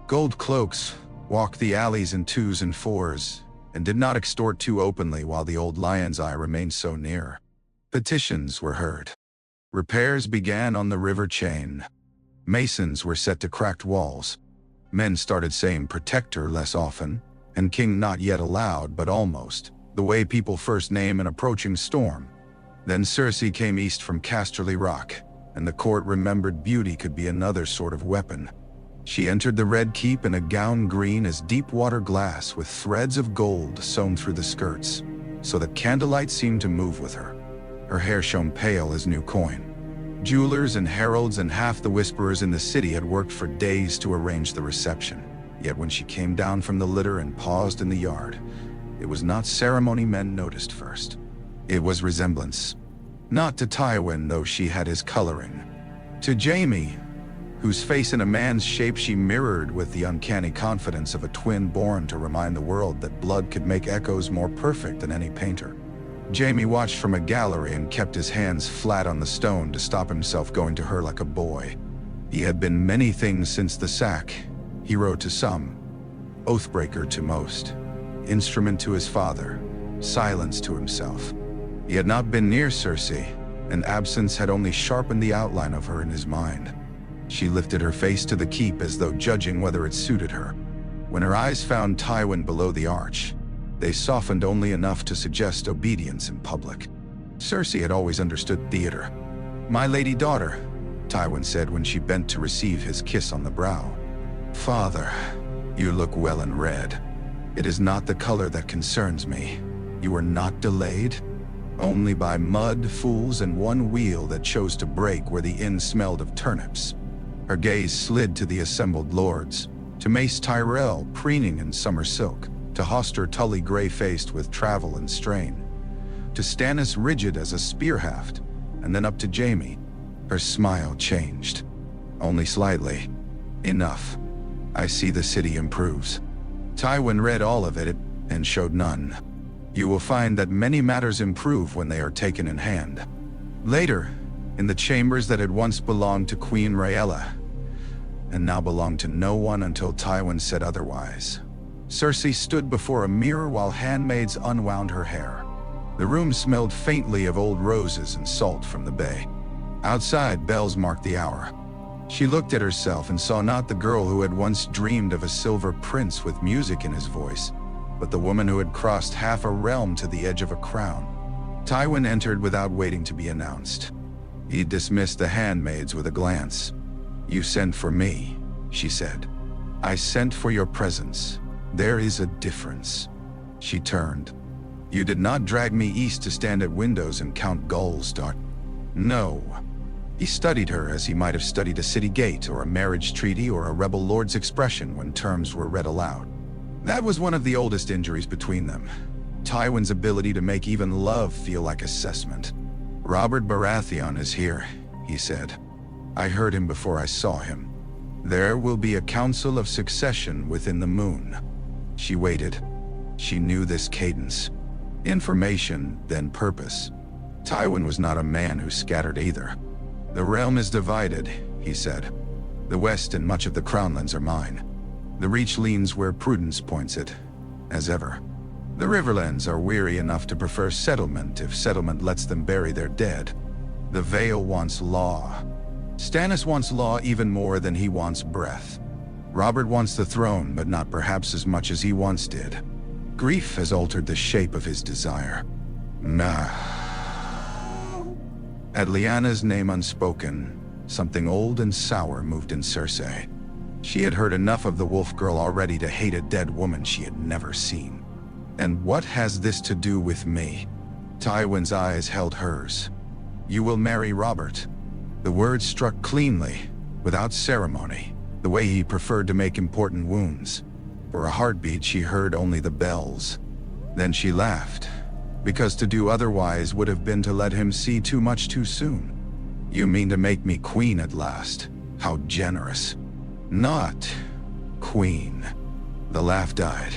Gold cloaks walked the alleys in 2s and 4s, and did not extort too openly while the old lion's eye remained so near. Petitions were heard. Repairs began on the river chain. Masons were set to cracked walls. Men started saying protector less often, and king not yet allowed but almost, the way people first name an approaching storm. Then Cersei came east from Casterly Rock, and the court remembered beauty could be another sort of weapon. She entered the Red Keep in a gown green as deep-water glass with threads of gold sewn through the skirts, so that candlelight seemed to move with her. Her hair shone pale as new coin. Jewelers and heralds and half the whisperers in the city had worked for days to arrange the reception. Yet when she came down from the litter and paused in the yard, it was not ceremony men noticed first. It was resemblance. Not to Tywin, though she had his coloring. To Jaime, whose face in a man's shape she mirrored with the uncanny confidence of a twin born to remind the world that blood could make echoes more perfect than any painter. Jaime watched from a gallery and kept his hands flat on the stone to stop himself going to her like a boy. He had been many things since the sack. Hero to some, oathbreaker to most, instrument to his father, silence to himself. He had not been near Cersei, and absence had only sharpened the outline of her in his mind. She lifted her face to the keep as though judging whether it suited her. When her eyes found Tywin below the arch, they softened only enough to suggest obedience in public. Cersei had always understood theater. "My lady daughter," Tywin said when she bent to receive his kiss on the brow. "Father, you look well and red. It is not the color that concerns me. You are not delayed? Only by mud, fools, and one wheel that chose to break where the inn smelled of turnips." Her gaze slid to the assembled lords, to Mace Tyrell preening in summer silk, to Hoster Tully gray-faced with travel and strain, to Stannis rigid as a spear haft, and then up to Jaime. Her smile changed. Only slightly. "Enough. I see the city improves." Tywin read all of it and showed none. "You will find that many matters improve when they are taken in hand." Later, in the chambers that had once belonged to Queen Rhaella, and now belonged to no one until Tywin said otherwise, Cersei stood before a mirror while handmaids unwound her hair. The room smelled faintly of old roses and salt from the bay. Outside, bells marked the hour. She looked at herself and saw not the girl who had once dreamed of a silver prince with music in his voice, but the woman who had crossed half a realm to the edge of a crown. Tywin entered without waiting to be announced. He dismissed the handmaids with a glance. "You sent for me," she said. "I sent for your presence. There is a difference." She turned. "You did not drag me east to stand at windows and count gulls, Stark." "No." He studied her as he might have studied a city gate or a marriage treaty or a rebel lord's expression when terms were read aloud. That was one of the oldest injuries between them. Tywin's ability to make even love feel like assessment. "Robert Baratheon is here," he said. "I heard him before I saw him. There will be a council of succession within the moon." She waited. She knew this cadence. Information, then purpose. Tywin was not a man who scattered either. "The realm is divided," he said. "The west and much of the crownlands are mine. The reach leans where prudence points it, as ever. The riverlands are weary enough to prefer settlement if settlement lets them bury their dead. The Vale wants law. Stannis wants law even more than he wants breath. Robert wants the throne, but not perhaps as much as he once did. Grief has altered the shape of his desire." Nah. At Lyanna's name unspoken, something old and sour moved in Cersei. She had heard enough of the wolf girl already to hate a dead woman she had never seen. "And what has this to do with me?" Tywin's eyes held hers. "You will marry Robert." The words struck cleanly, without ceremony, the way he preferred to make important wounds. For a heartbeat she heard only the bells. Then she laughed, because to do otherwise would have been to let him see too much too soon. "You mean to make me queen at last? How generous." "Not queen." The laugh died.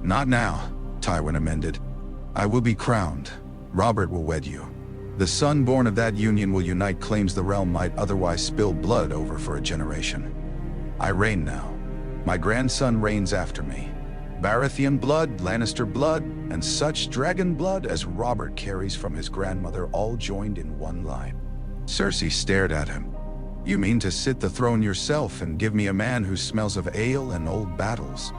"Not now," Tywin amended. "I will be crowned. Robert will wed you. The son born of that union will unite claims the realm might otherwise spill blood over for a generation. I reign now. My grandson reigns after me. Baratheon blood, Lannister blood, and such dragon blood as Robert carries from his grandmother all joined in one line. Cersei stared at him. You mean to sit the throne yourself and give me a man who smells of ale and old battles?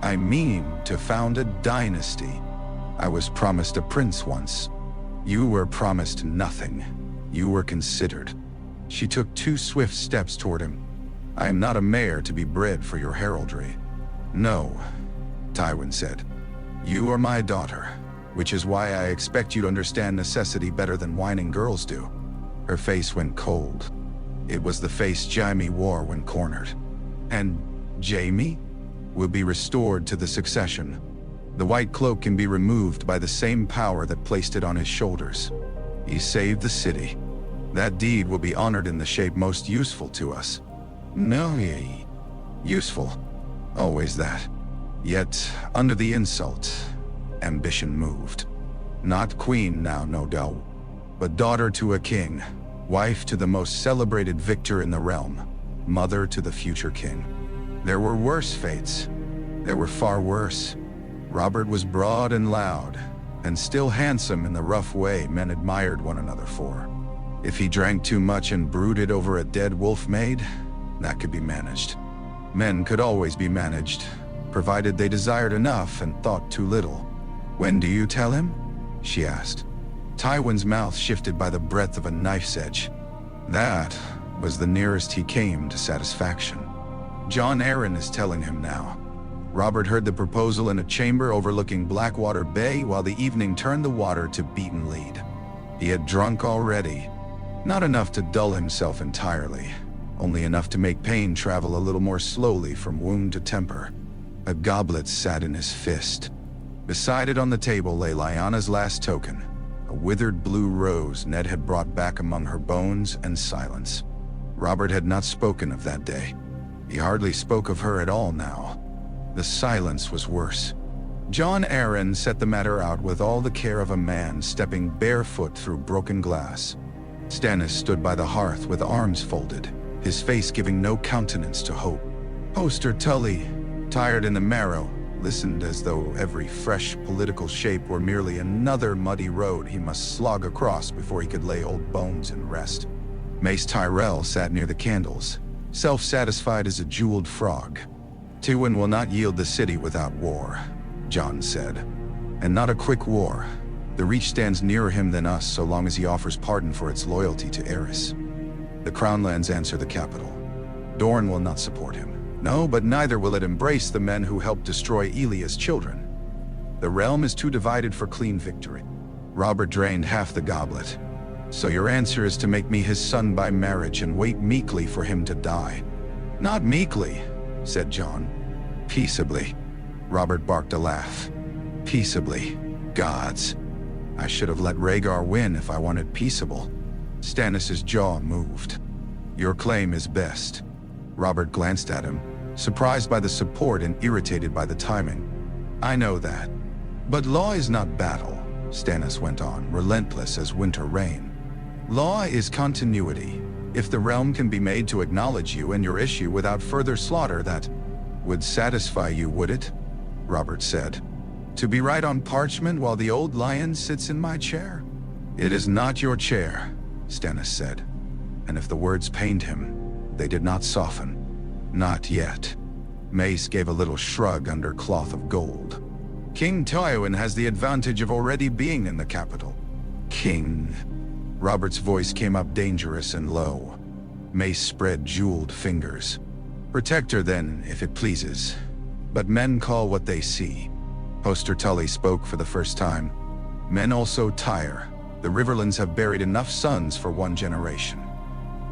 I mean to found a dynasty. I was promised a prince once. You were promised nothing. You were considered. She took 2 swift steps toward him. I am not a mare to be bred for your heraldry. No, Tywin said. You are my daughter, which is why I expect you to understand necessity better than whining girls do. Her face went cold. It was the face Jaime wore when cornered. And Jaime will be restored to the succession. The white cloak can be removed by the same power that placed it on his shoulders. He saved the city. That deed will be honored in the shape most useful to us. No, useful. Always that. Yet, under the insult, ambition moved. Not queen now, no doubt, but daughter to a king, wife to the most celebrated victor in the realm, mother to the future king. There were worse fates. There were far worse. Robert was broad and loud, and still handsome in the rough way men admired one another for. If he drank too much and brooded over a dead wolf maid, that could be managed. Men could always be managed, provided they desired enough and thought too little. When do you tell him? She asked. Tywin's mouth shifted by the breadth of a knife's edge. That was the nearest he came to satisfaction. Jon Arryn is telling him now. Robert heard the proposal in a chamber overlooking Blackwater Bay while the evening turned the water to beaten lead. He had drunk already. Not enough to dull himself entirely, only enough to make pain travel a little more slowly from wound to temper. A goblet sat in his fist. Beside it on the table lay Lyanna's last token, a withered blue rose Ned had brought back among her bones and silence. Robert had not spoken of that day. He hardly spoke of her at all now. The silence was worse. Jon Arryn set the matter out with all the care of a man stepping barefoot through broken glass. Stannis stood by the hearth with arms folded, his face giving no countenance to hope. Hoster Tully, tired in the marrow, listened as though every fresh political shape were merely another muddy road he must slog across before he could lay old bones in rest. Mace Tyrell sat near the candles, self-satisfied as a jeweled frog. Tywin will not yield the city without war, Jon said. And not a quick war. The Reach stands nearer him than us so long as he offers pardon for its loyalty to Aerys. The Crownlands answer the capital. Dorne will not support him. No, but neither will it embrace the men who helped destroy Elia's children. The realm is too divided for clean victory. Robert drained half the goblet. So your answer is to make me his son by marriage and wait meekly for him to die. Not meekly, said Jon. Peaceably. Robert barked a laugh. Peaceably. Gods. I should have let Rhaegar win if I wanted peaceable. Stannis' jaw moved. Your claim is best. Robert glanced at him, surprised by the support and irritated by the timing. I know that. But law is not battle, Stannis went on, relentless as winter rain. Law is continuity. If the realm can be made to acknowledge you and your issue without further slaughter, that would satisfy you, would it? Robert said. To be right on parchment while the old lion sits in my chair? It is not your chair, Stannis said. And if the words pained him, they did not soften. Not yet. Mace gave a little shrug under cloth of gold. King Tywin has the advantage of already being in the capital. King. Robert's voice came up dangerous and low. Mace spread jeweled fingers. Protector then, if it pleases. But men call what they see. Hoster Tully spoke for the first time. Men also tire. The Riverlands have buried enough sons for one generation.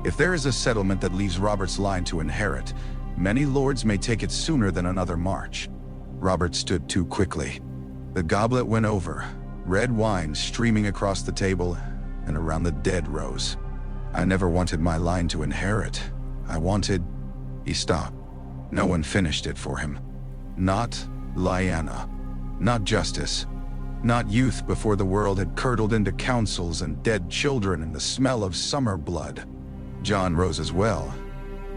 If there is a settlement that leaves Robert's line to inherit, many lords may take it sooner than another march. Robert stood too quickly. The goblet went over, red wine streaming across the table and around the dead rose. I never wanted my line to inherit. I wanted... He stopped. No one finished it for him. Not Lyanna. Not justice. Not youth before the world had curdled into councils and dead children and the smell of summer blood. Jon rose as well,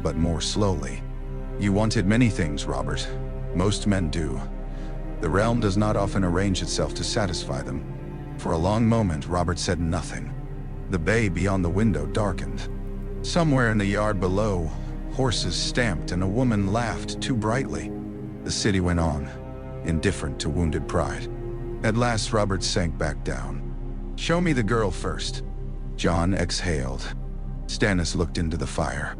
but more slowly. You wanted many things, Robert. Most men do. The realm does not often arrange itself to satisfy them. For a long moment, Robert said nothing. The bay beyond the window darkened. Somewhere in the yard below, horses stamped and a woman laughed too brightly. The city went on, indifferent to wounded pride. At last, Robert sank back down. "Show me the girl first." Jon exhaled. Stannis looked into the fire.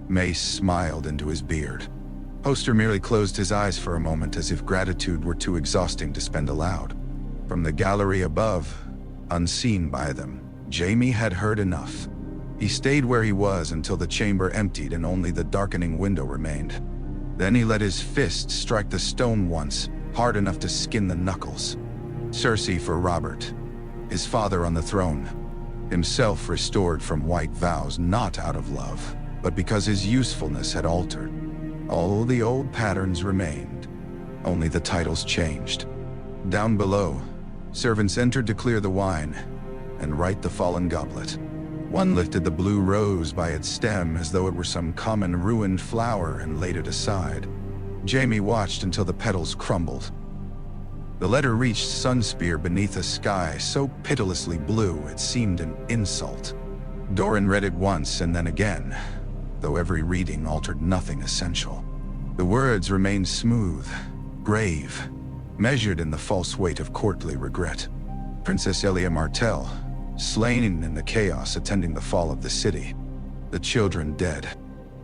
Mace smiled into his beard. Hoster merely closed his eyes for a moment as if gratitude were too exhausting to spend aloud. From the gallery above, unseen by them, Jaime had heard enough. He stayed where he was until the chamber emptied and only the darkening window remained. Then he let his fist strike the stone once, hard enough to skin the knuckles. Cersei for Robert, his father on the throne, himself restored from white vows not out of love, but because his usefulness had altered. All the old patterns remained, only the titles changed. Down below, servants entered to clear the wine and right the fallen goblet. One lifted the blue rose by its stem as though it were some common ruined flower and laid it aside. Jaime watched until the petals crumbled. The letter reached Sunspear beneath a sky so pitilessly blue it seemed an insult. Doran read it once and then again, though every reading altered nothing essential. The words remained smooth, grave, measured in the false weight of courtly regret. Princess Elia Martell, slain in the chaos attending the fall of the city. The children dead.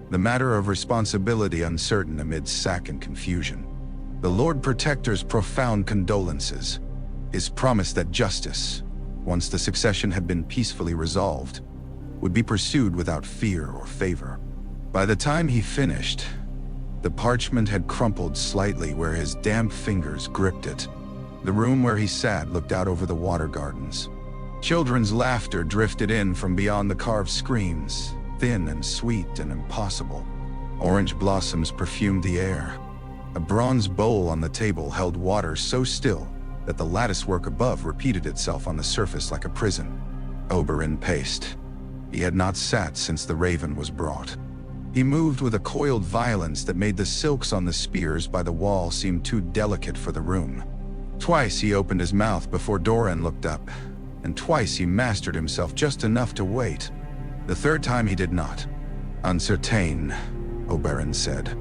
The matter of responsibility uncertain amid sack and confusion. The Lord Protector's profound condolences. His promise that justice, once the succession had been peacefully resolved, would be pursued without fear or favor. By the time he finished, the parchment had crumpled slightly where his damp fingers gripped it. The room where he sat looked out over the water gardens. Children's laughter drifted in from beyond the carved screens, thin and sweet and impossible. Orange blossoms perfumed the air. A bronze bowl on the table held water so still that the latticework above repeated itself on the surface like a prison. Oberyn paced. He had not sat since the raven was brought. He moved with a coiled violence that made the silks on the spears by the wall seem too delicate for the room. Twice he opened his mouth before Doran looked up, and twice he mastered himself just enough to wait. The third time he did not. "Uncertain," Oberyn said.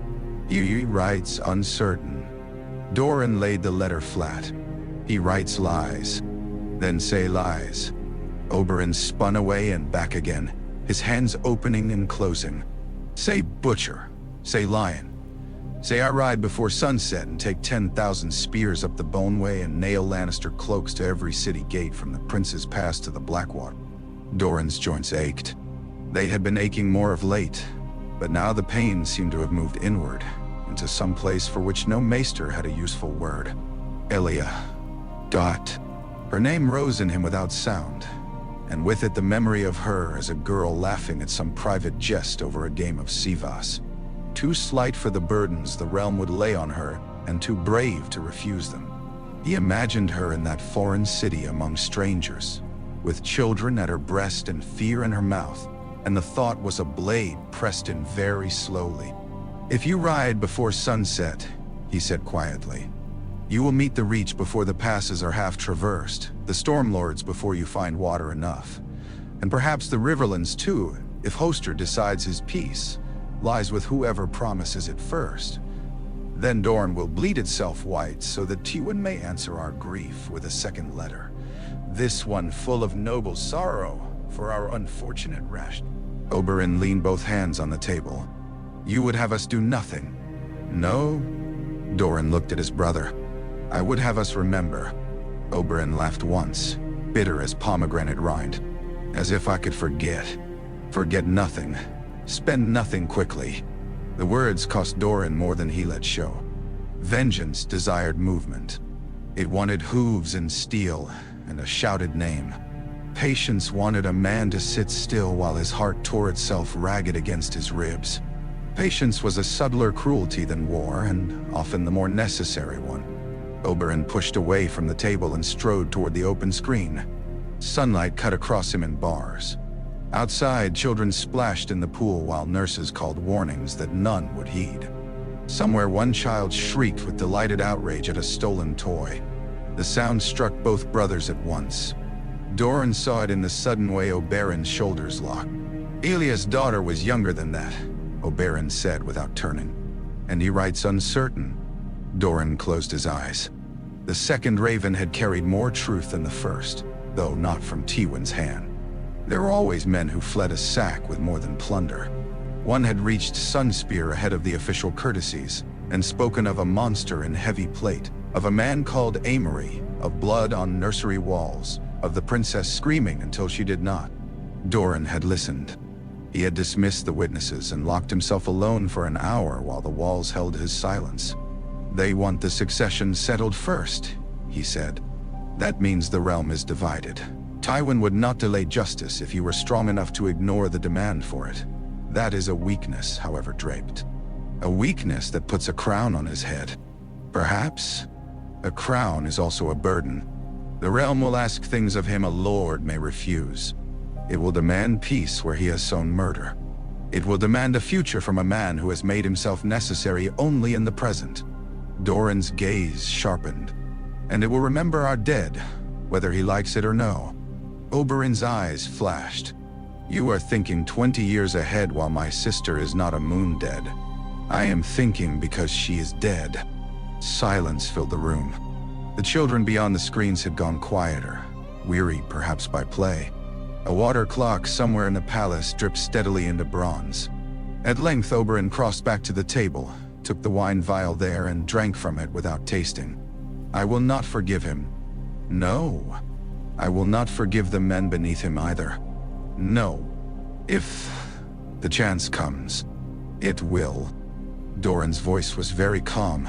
"He writes uncertain." Doran laid the letter flat. "He writes lies. Then say lies." Oberyn spun away and back again, his hands opening and closing. "Say butcher. Say lion. Say I ride before sunset and take 10,000 spears up the Boneway and nail Lannister cloaks to every city gate from the Prince's Pass to the Blackwater." Doran's joints ached. They had been aching more of late, but now the pain seemed to have moved inward, into some place for which no maester had a useful word. Elia. Dot. Her name rose in him without sound, and with it the memory of her as a girl laughing at some private jest over a game of Sivas. Too slight for the burdens the realm would lay on her, and too brave to refuse them. He imagined her in that foreign city among strangers, with children at her breast and fear in her mouth, and the thought was a blade pressed in very slowly. "If you ride before sunset," he said quietly, "you will meet the Reach before the passes are half traversed, the Stormlords before you find water enough, and perhaps the Riverlands too, if Hoster decides his peace lies with whoever promises it first. Then Dorne will bleed itself white so that Tywin may answer our grief with a second letter, this one full of noble sorrow for our unfortunate rash." Oberyn leaned both hands on the table. "You would have us do nothing?" "No." Doran looked at his brother. "I would have us remember." Oberyn laughed once, bitter as pomegranate rind. "As if I could forget. Forget nothing. Spend nothing quickly." The words cost Doran more than he let show. Vengeance desired movement. It wanted hooves and steel and a shouted name. Patience wanted a man to sit still while his heart tore itself ragged against his ribs. Patience was a subtler cruelty than war, and often the more necessary one. Oberyn pushed away from the table and strode toward the open screen. Sunlight cut across him in bars. Outside, children splashed in the pool while nurses called warnings that none would heed. Somewhere one child shrieked with delighted outrage at a stolen toy. The sound struck both brothers at once. Doran saw it in the sudden way Oberyn's shoulders locked. Elia's daughter was younger than that, Oberyn said without turning. And he writes uncertain. Doran closed his eyes. The second raven had carried more truth than the first, though not from Tywin's hand. There were always men who fled a sack with more than plunder. One had reached Sunspear ahead of the official courtesies, and spoken of a monster in heavy plate, of a man called Amory, of blood on nursery walls, of the princess screaming until she did not. Doran had listened. He had dismissed the witnesses and locked himself alone for an hour while the walls held his silence. They want the succession settled first, he said. That means the realm is divided. Tywin would not delay justice if he were strong enough to ignore the demand for it. That is a weakness, however draped. A weakness that puts a crown on his head. Perhaps a crown is also a burden. The realm will ask things of him a lord may refuse. It will demand peace where he has sown murder. It will demand a future from a man who has made himself necessary only in the present. Doran's gaze sharpened. And it will remember our dead, whether he likes it or no. Oberyn's eyes flashed. You are thinking 20 years ahead while my sister is not a moon dead. I am thinking because she is dead. Silence filled the room. The children beyond the screens had gone quieter, weary perhaps by play. A water clock somewhere in the palace dripped steadily into bronze. At length Oberyn crossed back to the table, took the wine vial there and drank from it without tasting. I will not forgive him. No. I will not forgive the men beneath him either. No. If the chance comes, it will. Doran's voice was very calm.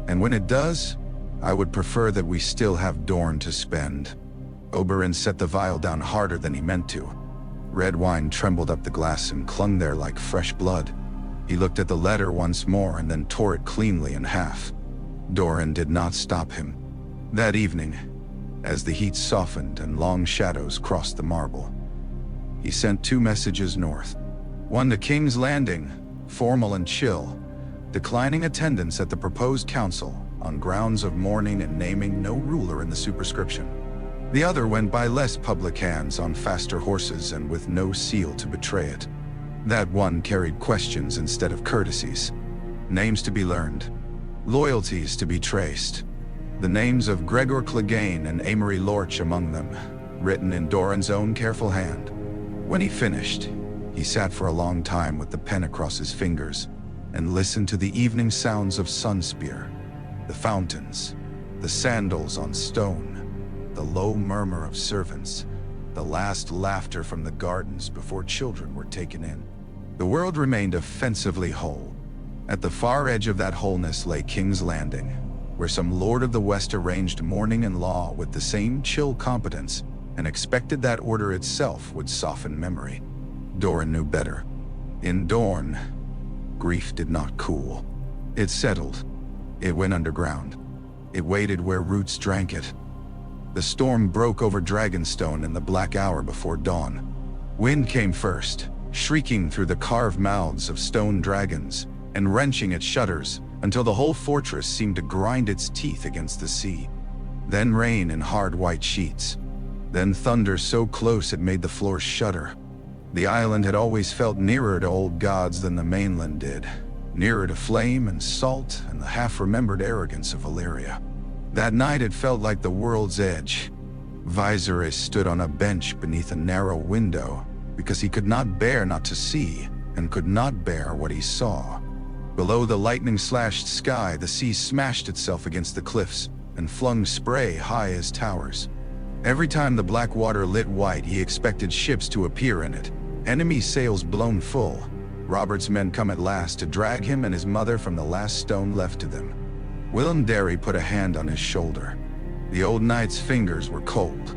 And when it does, I would prefer that we still have Dorne to spend. Oberyn set the vial down harder than he meant to. Red wine trembled up the glass and clung there like fresh blood. He looked at the letter once more and then tore it cleanly in half. Doran did not stop him. That evening, as the heat softened and long shadows crossed the marble, he sent 2 messages north. One to King's Landing, formal and chill, declining attendance at the proposed council on grounds of mourning and naming no ruler in the superscription. The other went by less public hands on faster horses and with no seal to betray it. That one carried questions instead of courtesies. Names to be learned. Loyalties to be traced. The names of Gregor Clegane and Amory Lorch among them, written in Doran's own careful hand. When he finished, he sat for a long time with the pen across his fingers and listened to the evening sounds of Sunspear, the fountains, the sandals on stone, the low murmur of servants, the last laughter from the gardens before children were taken in. The world remained offensively whole. At the far edge of that wholeness lay King's Landing, where some lord of the West arranged mourning and law with the same chill competence and expected that order itself would soften memory. Doran knew better. In Dorne, grief did not cool. It settled. It went underground. It waited where roots drank it. The storm broke over Dragonstone in the black hour before dawn. Wind came first, shrieking through the carved mouths of stone dragons and wrenching at shutters until the whole fortress seemed to grind its teeth against the sea. Then rain in hard white sheets. Then thunder so close it made the floor shudder. The island had always felt nearer to old gods than the mainland did, nearer to flame and salt and the half-remembered arrogance of Valyria. That night it felt like the world's edge. Viserys stood on a bench beneath a narrow window because he could not bear not to see and could not bear what he saw. Below the lightning-slashed sky, the sea smashed itself against the cliffs and flung spray high as towers. Every time the black water lit white, he expected ships to appear in it, enemy sails blown full. Robert's men come at last to drag him and his mother from the last stone left to them. Willem Darry put a hand on his shoulder. The old knight's fingers were cold.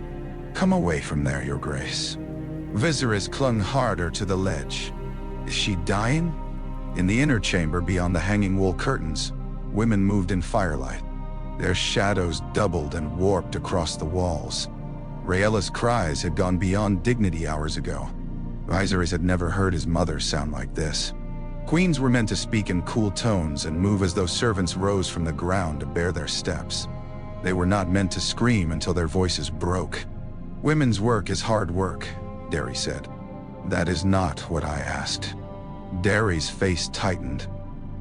Come away from there, your grace. Viserys clung harder to the ledge. Is she dying? In the inner chamber beyond the hanging wool curtains, women moved in firelight. Their shadows doubled and warped across the walls. Rhaella's cries had gone beyond dignity hours ago. Viserys had never heard his mother sound like this. Queens were meant to speak in cool tones and move as though servants rose from the ground to bear their steps. They were not meant to scream until their voices broke. "Women's work is hard work," Darry said. "That is not what I asked." Darry's face tightened.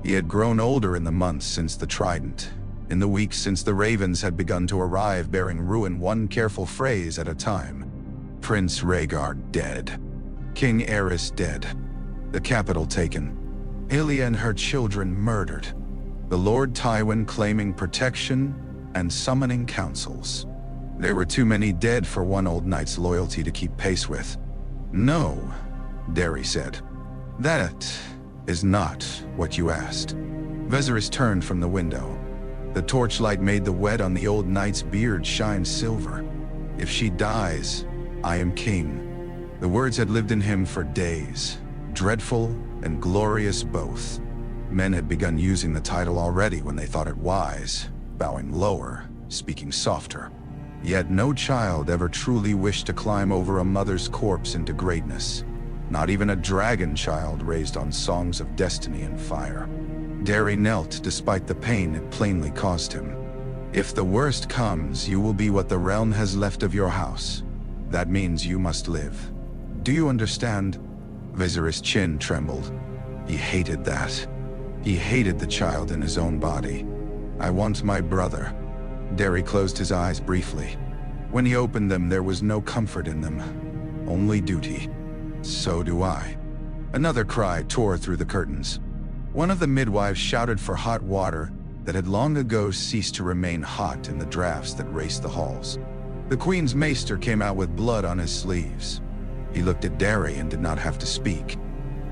He had grown older in the months since the Trident, in the weeks since the ravens had begun to arrive bearing ruin one careful phrase at a time. Prince Rhaegar dead. King Aerys dead. The capital taken. Elia and her children murdered. The Lord Tywin claiming protection and summoning councils. There were too many dead for one old knight's loyalty to keep pace with. "No," Darry said. "That is not what you asked." Viserys turned from the window. The torchlight made the wet on the old knight's beard shine silver. "If she dies, I am king." The words had lived in him for days, dreadful and glorious both. Men had begun using the title already when they thought it wise, bowing lower, speaking softer. Yet no child ever truly wished to climb over a mother's corpse into greatness. Not even a dragon child raised on songs of destiny and fire. Darry knelt despite the pain it plainly caused him. "If the worst comes, you will be what the realm has left of your house. That means you must live. Do you understand?" Viserys' chin trembled. He hated that. He hated the child in his own body. "I want my brother." Darry closed his eyes briefly. When he opened them, there was no comfort in them, only duty. "So do I." Another cry tore through the curtains. One of the midwives shouted for hot water that had long ago ceased to remain hot in the drafts that raced the halls. The Queen's maester came out with blood on his sleeves. He looked at Darry and did not have to speak.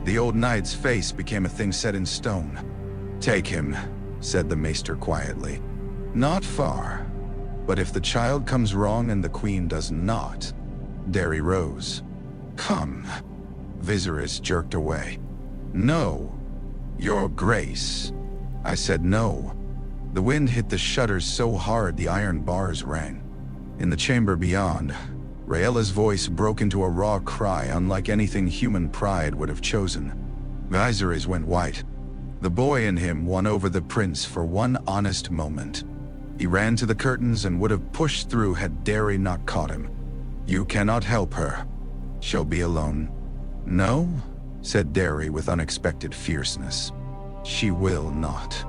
The old knight's face became a thing set in stone. "Take him," said the maester quietly. "Not far. But if the child comes wrong and the Queen does not..." Darry rose. "Come." Viserys jerked away. "No, Your Grace." I said no. The wind hit the shutters so hard the iron bars rang. In the chamber beyond, Rhaella's voice broke into a raw cry unlike anything human pride would have chosen. Viserys went white. The boy in him won over the prince for one honest moment. He ran to the curtains and would have pushed through had Darry not caught him. "You cannot help her. She'll be alone." "No," said Darry with unexpected fierceness. "She will not."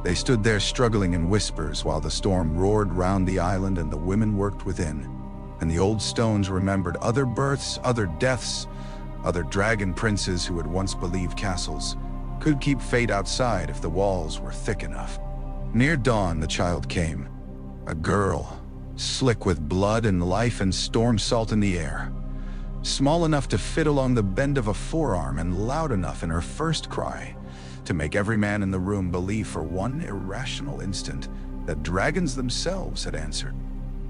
They stood there struggling in whispers while the storm roared round the island and the women worked within. And the old stones remembered other births, other deaths, other dragon princes who had once believed castles could keep fate outside if the walls were thick enough. Near dawn, the child came. A girl, slick with blood and life and storm salt in the air. Small enough to fit along the bend of a forearm and loud enough in her first cry to make every man in the room believe for one irrational instant that dragons themselves had answered.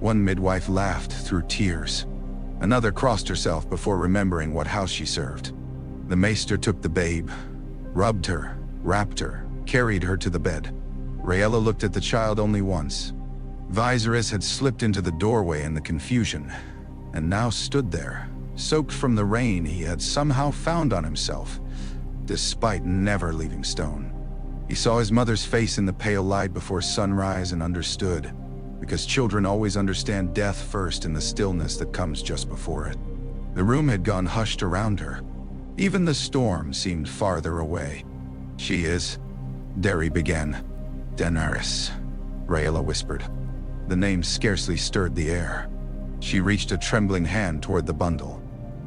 One midwife laughed through tears. Another crossed herself before remembering what house she served. The maester took the babe, rubbed her, wrapped her, carried her to the bed. Rhaella looked at the child only once. Viserys had slipped into the doorway in the confusion, and now stood there, soaked from the rain he had somehow found on himself, despite never leaving stone. He saw his mother's face in the pale light before sunrise and understood, because children always understand death first in the stillness that comes just before it. The room had gone hushed around her. Even the storm seemed farther away. "She is," Darry began. "Daenerys," Rhaella whispered. The name scarcely stirred the air. She reached a trembling hand toward the bundle.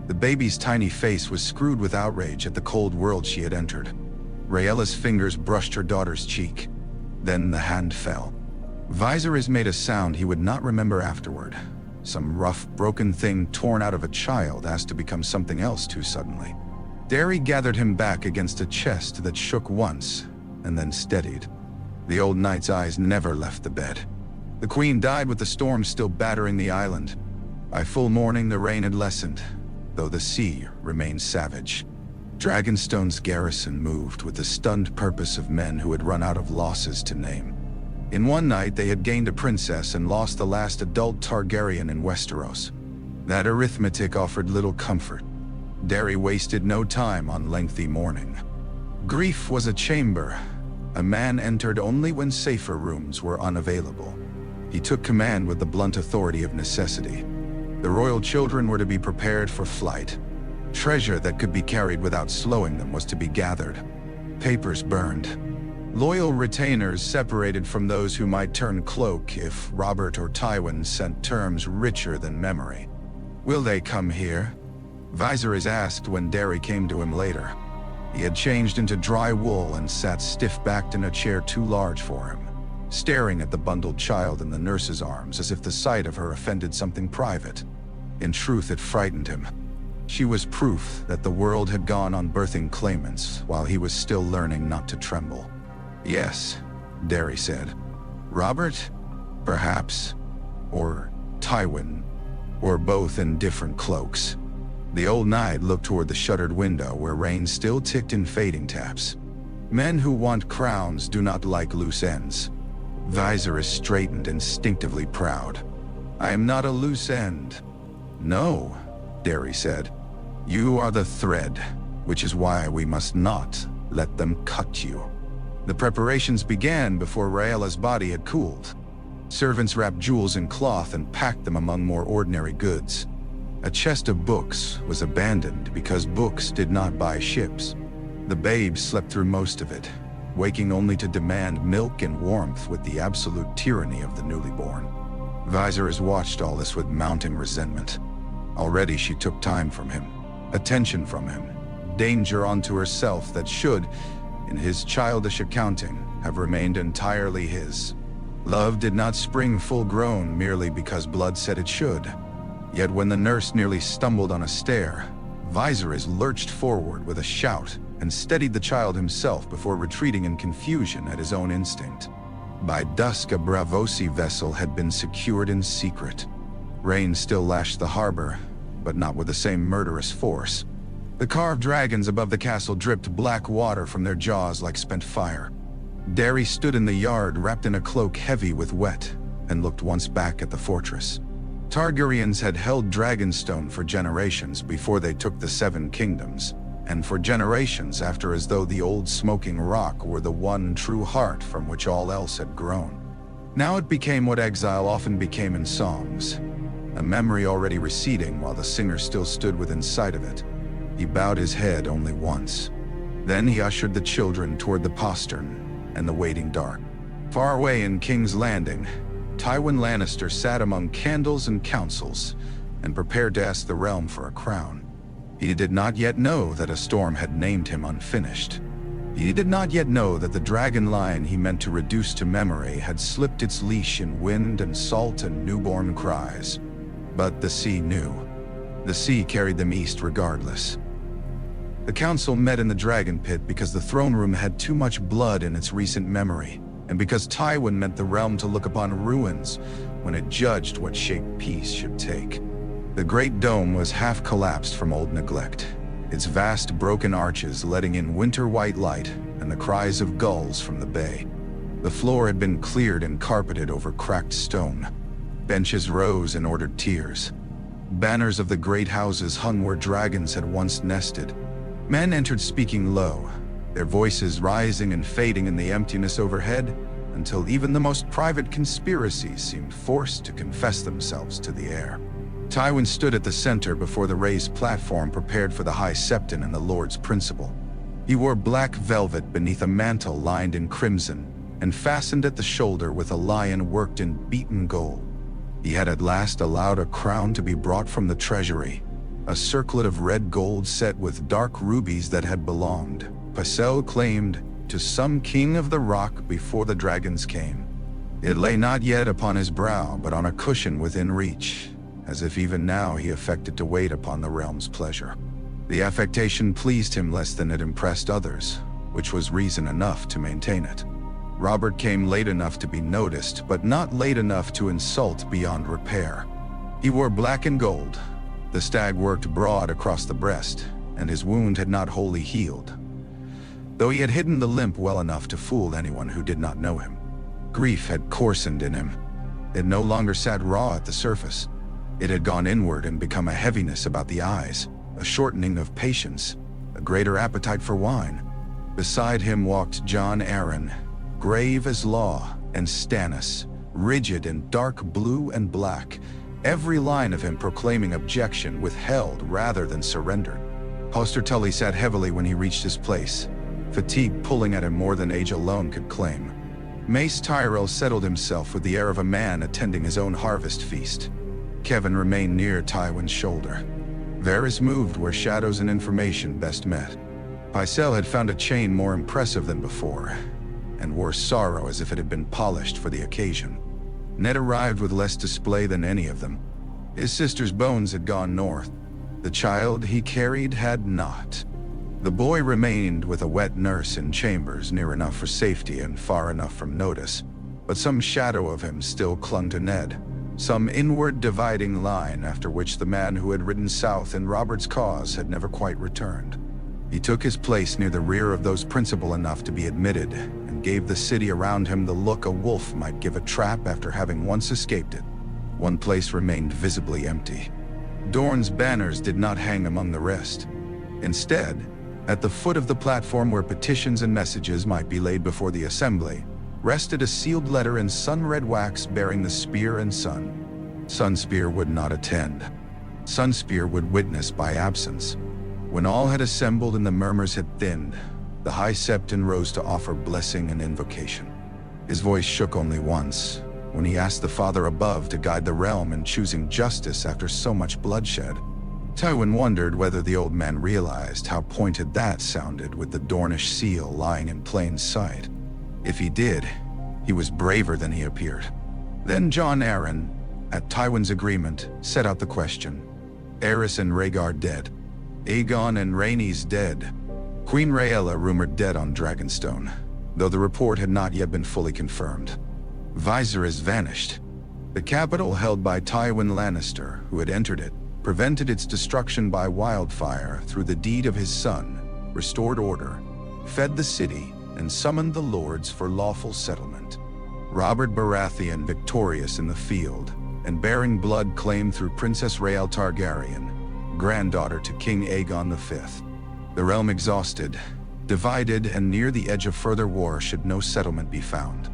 The baby's tiny face was screwed with outrage at the cold world she had entered. Rhaella's fingers brushed her daughter's cheek. Then the hand fell. Viserys made a sound he would not remember afterward. Some rough, broken thing torn out of a child asked to become something else too suddenly. Darry gathered him back against a chest that shook once, and then steadied. The old knight's eyes never left the bed. The Queen died with the storm still battering the island. By full morning, the rain had lessened, though the sea remained savage. Dragonstone's garrison moved with the stunned purpose of men who had run out of losses to name. In one night, they had gained a princess and lost the last adult Targaryen in Westeros. That arithmetic offered little comfort. Darry wasted no time on lengthy mourning. Grief was a chamber. A man entered only when safer rooms were unavailable. He took command with the blunt authority of necessity. The royal children were to be prepared for flight. Treasure that could be carried without slowing them was to be gathered. Papers burned. Loyal retainers separated from those who might turn cloak if Robert or Tywin sent terms richer than memory. "Will they come here?" Viserys asked when Derry came to him later. He had changed into dry wool and sat stiff-backed in a chair too large for him, staring at the bundled child in the nurse's arms as if the sight of her offended something private. In truth, it frightened him. She was proof that the world had gone on birthing claimants while he was still learning not to tremble. "Yes," Derry said. "Robert? Perhaps. Or Tywin. Or both in different cloaks." The old knight looked toward the shuttered window where rain still ticked in fading taps. "Men who want crowns do not like loose ends." Viserys straightened, instinctively proud. "I am not a loose end." "No," Derry said. "You are the thread, which is why we must not let them cut you." The preparations began before Rhaella's body had cooled. Servants wrapped jewels in cloth and packed them among more ordinary goods. A chest of books was abandoned because books did not buy ships. The babe slept through most of it, waking only to demand milk and warmth with the absolute tyranny of the newly born. Viserys watched all this with mounting resentment. Already she took time from him, attention from him, danger onto herself that should, in his childish accounting, have remained entirely his. Love did not spring full-grown merely because blood said it should. Yet when the nurse nearly stumbled on a stair, Viserys lurched forward with a shout and steadied the child himself before retreating in confusion at his own instinct. By dusk, a Braavosi vessel had been secured in secret. Rain still lashed the harbor, but not with the same murderous force. The carved dragons above the castle dripped black water from their jaws like spent fire. Derry stood in the yard wrapped in a cloak heavy with wet and looked once back at the fortress. Targaryens had held Dragonstone for generations before they took the Seven Kingdoms, and for generations after, as though the old smoking rock were the one true heart from which all else had grown. Now it became what exile often became in songs, a memory already receding while the singer still stood within sight of it. He bowed his head only once. Then he ushered the children toward the postern and the waiting dark. Far away in King's Landing, Tywin Lannister sat among candles and councils and prepared to ask the realm for a crown. He did not yet know that a storm had named him unfinished. He did not yet know that the dragon lion he meant to reduce to memory had slipped its leash in wind and salt and newborn cries. But the sea knew. The sea carried them east regardless. The council met in the dragon pit because the throne room had too much blood in its recent memory, and because Tywin meant the realm to look upon ruins when it judged what shape peace should take. The great dome was half collapsed from old neglect, its vast broken arches letting in winter-white light and the cries of gulls from the bay. The floor had been cleared and carpeted over cracked stone. Benches rose in ordered tiers. Banners of the great houses hung where dragons had once nested. Men entered speaking low, their voices rising and fading in the emptiness overhead, until even the most private conspiracies seemed forced to confess themselves to the air. Tywin stood at the center before the raised platform prepared for the High Septon and the Lord's Principal. He wore black velvet beneath a mantle lined in crimson and fastened at the shoulder with a lion worked in beaten gold. He had at last allowed a crown to be brought from the treasury, a circlet of red gold set with dark rubies that had belonged, Pycelle claimed, to some king of the rock before the dragons came. It lay not yet upon his brow, but on a cushion within reach, as if even now he affected to wait upon the realm's pleasure. The affectation pleased him less than it impressed others, which was reason enough to maintain it. Robert came late enough to be noticed, but not late enough to insult beyond repair. He wore black and gold. The stag worked broad across the breast, and his wound had not wholly healed, though he had hidden the limp well enough to fool anyone who did not know him. Grief had coarsened in him. It no longer sat raw at the surface. It had gone inward and become a heaviness about the eyes, a shortening of patience, a greater appetite for wine. Beside him walked Jon Arryn, grave as law, and Stannis, rigid in dark blue and black, every line of him proclaiming objection withheld rather than surrendered. Hoster Tully sat heavily when he reached his place, fatigue pulling at him more than age alone could claim. Mace Tyrell settled himself with the air of a man attending his own harvest feast. Kevan remained near Tywin's shoulder. Varys moved where shadows and information best met. Pycelle had found a chain more impressive than before, and wore sorrow as if it had been polished for the occasion. Ned arrived with less display than any of them. His sister's bones had gone north. The child he carried had not. The boy remained with a wet nurse in chambers near enough for safety and far enough from notice, but some shadow of him still clung to Ned, some inward dividing line after which the man who had ridden south in Robert's cause had never quite returned. He took his place near the rear of those principal enough to be admitted, and gave the city around him the look a wolf might give a trap after having once escaped it. One place remained visibly empty. Dorne's banners did not hang among the rest. Instead, at the foot of the platform where petitions and messages might be laid before the assembly, rested a sealed letter in sun-red wax bearing the spear and sun. Sunspear would not attend. Sunspear would witness by absence. When all had assembled and the murmurs had thinned, the High Septon rose to offer blessing and invocation. His voice shook only once, when he asked the Father above to guide the realm in choosing justice after so much bloodshed. Tywin wondered whether the old man realized how pointed that sounded with the Dornish seal lying in plain sight. If he did, he was braver than he appeared. Then Jon Arryn, at Tywin's agreement, set out the question. Aerys and Rhaegar dead. Aegon and Rhaenys dead. Queen Rhaella rumored dead on Dragonstone, though the report had not yet been fully confirmed. Viserys vanished. The capital held by Tywin Lannister, who had entered it, prevented its destruction by wildfire through the deed of his son, restored order, fed the city, and summoned the lords for lawful settlement. Robert Baratheon victorious in the field, and bearing blood claim through Princess Rhaelle Targaryen, granddaughter to King Aegon V. The realm exhausted, divided, and near the edge of further war should no settlement be found.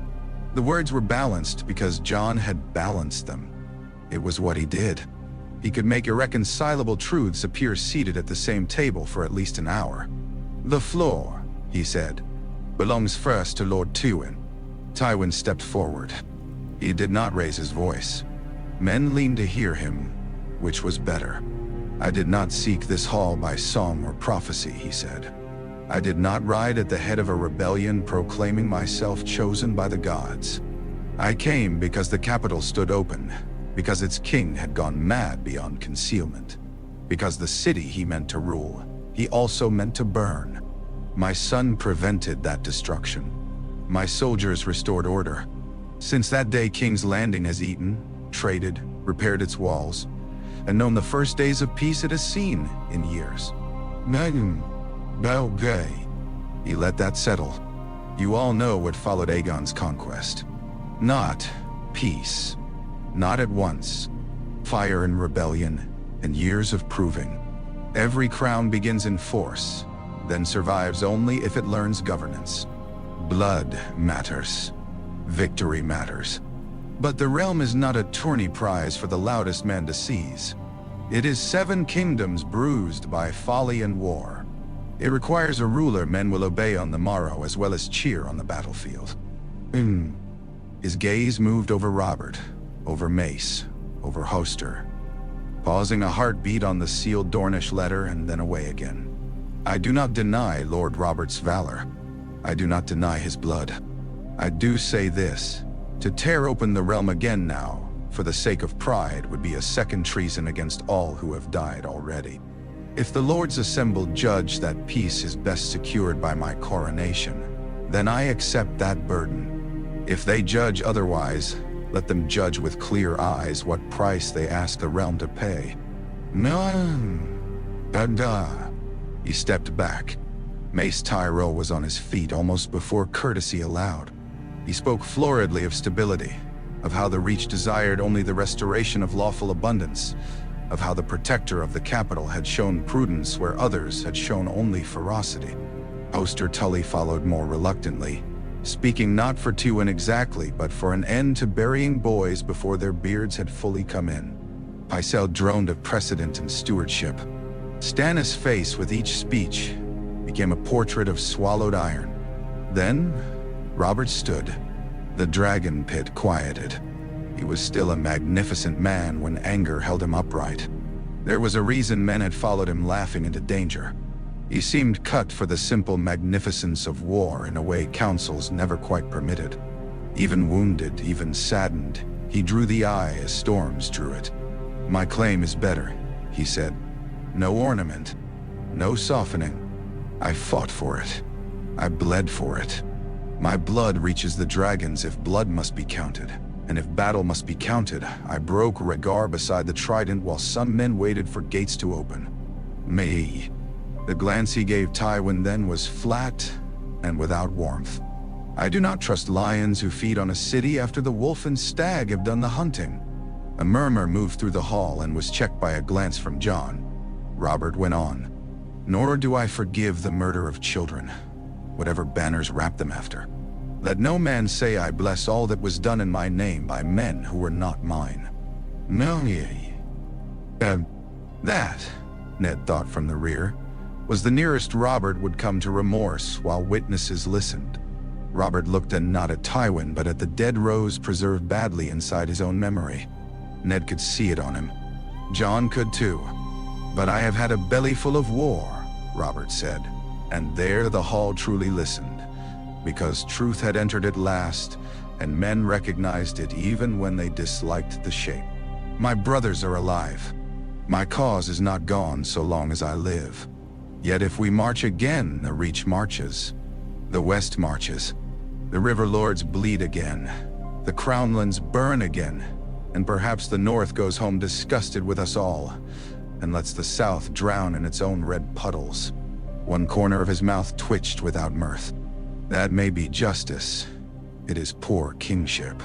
The words were balanced because Jon had balanced them. It was what he did. He could make irreconcilable truths appear seated at the same table for at least an hour. "The floor," he said, "belongs first to Lord Tywin." Tywin stepped forward. He did not raise his voice. Men leaned to hear him, which was better. "I did not seek this hall by song or prophecy," he said. "I did not ride at the head of a rebellion proclaiming myself chosen by the gods. I came because the capital stood open, because its king had gone mad beyond concealment, because the city he meant to rule, he also meant to burn. My son prevented that destruction. My soldiers restored order. Since that day, King's Landing has eaten, traded, repaired its walls, and known the first days of peace it has seen in years. Belgay." He let that settle. You all know what followed Aegon's conquest. Not peace. Not at once. Fire and rebellion, and years of proving. Every crown begins in force, then survives only if it learns governance. Blood matters. Victory matters. But the realm is not a tourney prize for the loudest man to seize. It is 7 kingdoms bruised by folly and war. It requires a ruler men will obey on the morrow as well as cheer on the battlefield. His gaze moved over Robert, over Mace, over Hoster, pausing a heartbeat on the sealed Dornish letter and then away again. "I do not deny Lord Robert's valor. I do not deny his blood. I do say this, to tear open the realm again now, for the sake of pride, would be a second treason against all who have died already. If the lords assembled judge that peace is best secured by my coronation, then I accept that burden. If they judge otherwise, let them judge with clear eyes what price they ask the realm to pay." He stepped back. Mace Tyrell was on his feet almost before courtesy allowed. He spoke floridly of stability, of how the Reach desired only the restoration of lawful abundance, of how the protector of the capital had shown prudence where others had shown only ferocity. Oster Tully followed more reluctantly, speaking not for Tywin exactly, but for an end to burying boys before their beards had fully come in. Pycelle droned of precedent and stewardship. Stannis' face with each speech became a portrait of swallowed iron. Then, Robert stood. The dragon pit quieted. He was still a magnificent man when anger held him upright. There was a reason men had followed him laughing into danger. He seemed cut for the simple magnificence of war in a way councils never quite permitted. Even wounded, even saddened, he drew the eye as storms drew it. "My claim is better," he said. "No ornament, no softening. I fought for it. I bled for it. My blood reaches the dragons if blood must be counted. And if battle must be counted, I broke Rhaegar beside the trident while some men waited for gates to open. Me." The glance he gave Tywin then was flat and without warmth. "I do not trust lions who feed on a city after the wolf and stag have done the hunting." A murmur moved through the hall and was checked by a glance from Jon. Robert went on. "Nor do I forgive the murder of children, whatever banners wrap them after. Let no man say I bless all that was done in my name by men who were not mine." "No, that," Ned thought from the rear, was the nearest Robert would come to remorse while witnesses listened. Robert looked not at Tywin but at the dead rose preserved badly inside his own memory. Ned could see it on him. Jon could too. "But I have had a belly full of war," Robert said, and there the hall truly listened, because truth had entered at last, and men recognized it even when they disliked the shape. "My brothers are alive. My cause is not gone so long as I live. Yet if we march again, the Reach marches. The West marches. The River Lords bleed again. The Crownlands burn again. And perhaps the North goes home disgusted with us all, and lets the South drown in its own red puddles." One corner of his mouth twitched without mirth. "That may be justice. It is poor kingship."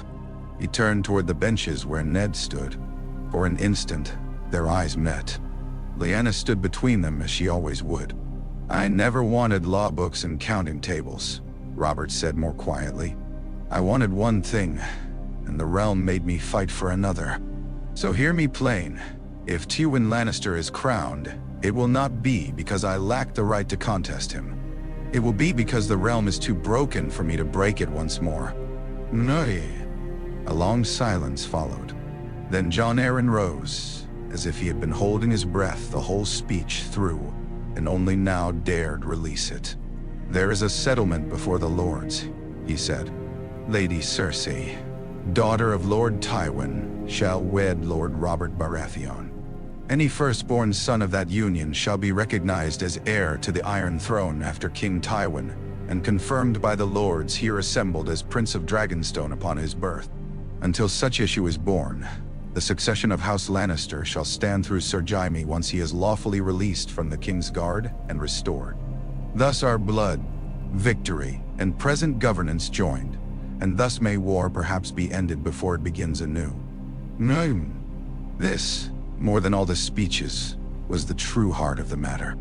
He turned toward the benches where Ned stood. For an instant, their eyes met. Lyanna stood between them as she always would. "I never wanted law books and counting tables," Robert said more quietly. "I wanted one thing, and the realm made me fight for another. So hear me plain. If Tywin Lannister is crowned, it will not be because I lack the right to contest him. It will be because the realm is too broken for me to break it once more." "No." A long silence followed. Then Jon Arryn rose, as if he had been holding his breath the whole speech through, and only now dared release it. "There is a settlement before the lords," he said. "Lady Cersei, daughter of Lord Tywin, shall wed Lord Robert Baratheon. Any firstborn son of that union shall be recognized as heir to the Iron Throne after King Tywin, and confirmed by the lords here assembled as Prince of Dragonstone upon his birth. Until such issue is born, the succession of House Lannister shall stand through Sir Jaime once he is lawfully released from the King's Guard and restored. Thus are blood, victory, and present governance joined, and thus may war perhaps be ended before it begins anew." This, more than all the speeches, was the true heart of the matter.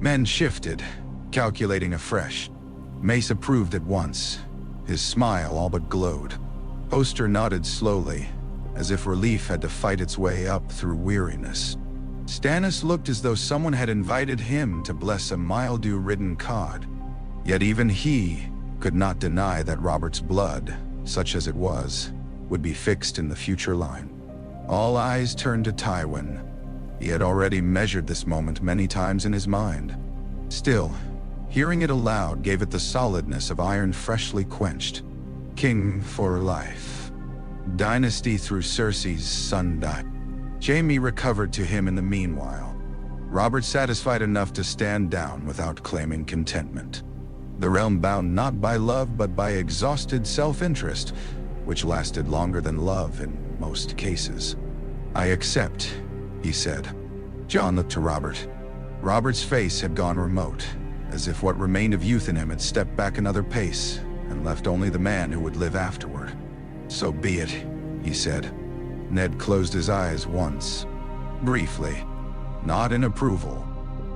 Men shifted, calculating afresh. Mace approved at once. His smile all but glowed. Oster nodded slowly, as if relief had to fight its way up through weariness. Stannis looked as though someone had invited him to bless a mildew-ridden cod. Yet even he could not deny that Robert's blood, such as it was, would be fixed in the future line. All eyes turned to Tywin. He had already measured this moment many times in his mind. Still, hearing it aloud gave it the solidness of iron freshly quenched. King for life. Dynasty through Cersei's son died. Jaime recovered to him in the meanwhile. Robert satisfied enough to stand down without claiming contentment. The realm bound not by love but by exhausted self-interest, which lasted longer than love in most cases. "I accept," he said. Jon looked to Robert. Robert's face had gone remote, as if what remained of youth in him had stepped back another pace and left only the man who would live afterward. "So be it," he said. Ned closed his eyes once, briefly, not in approval,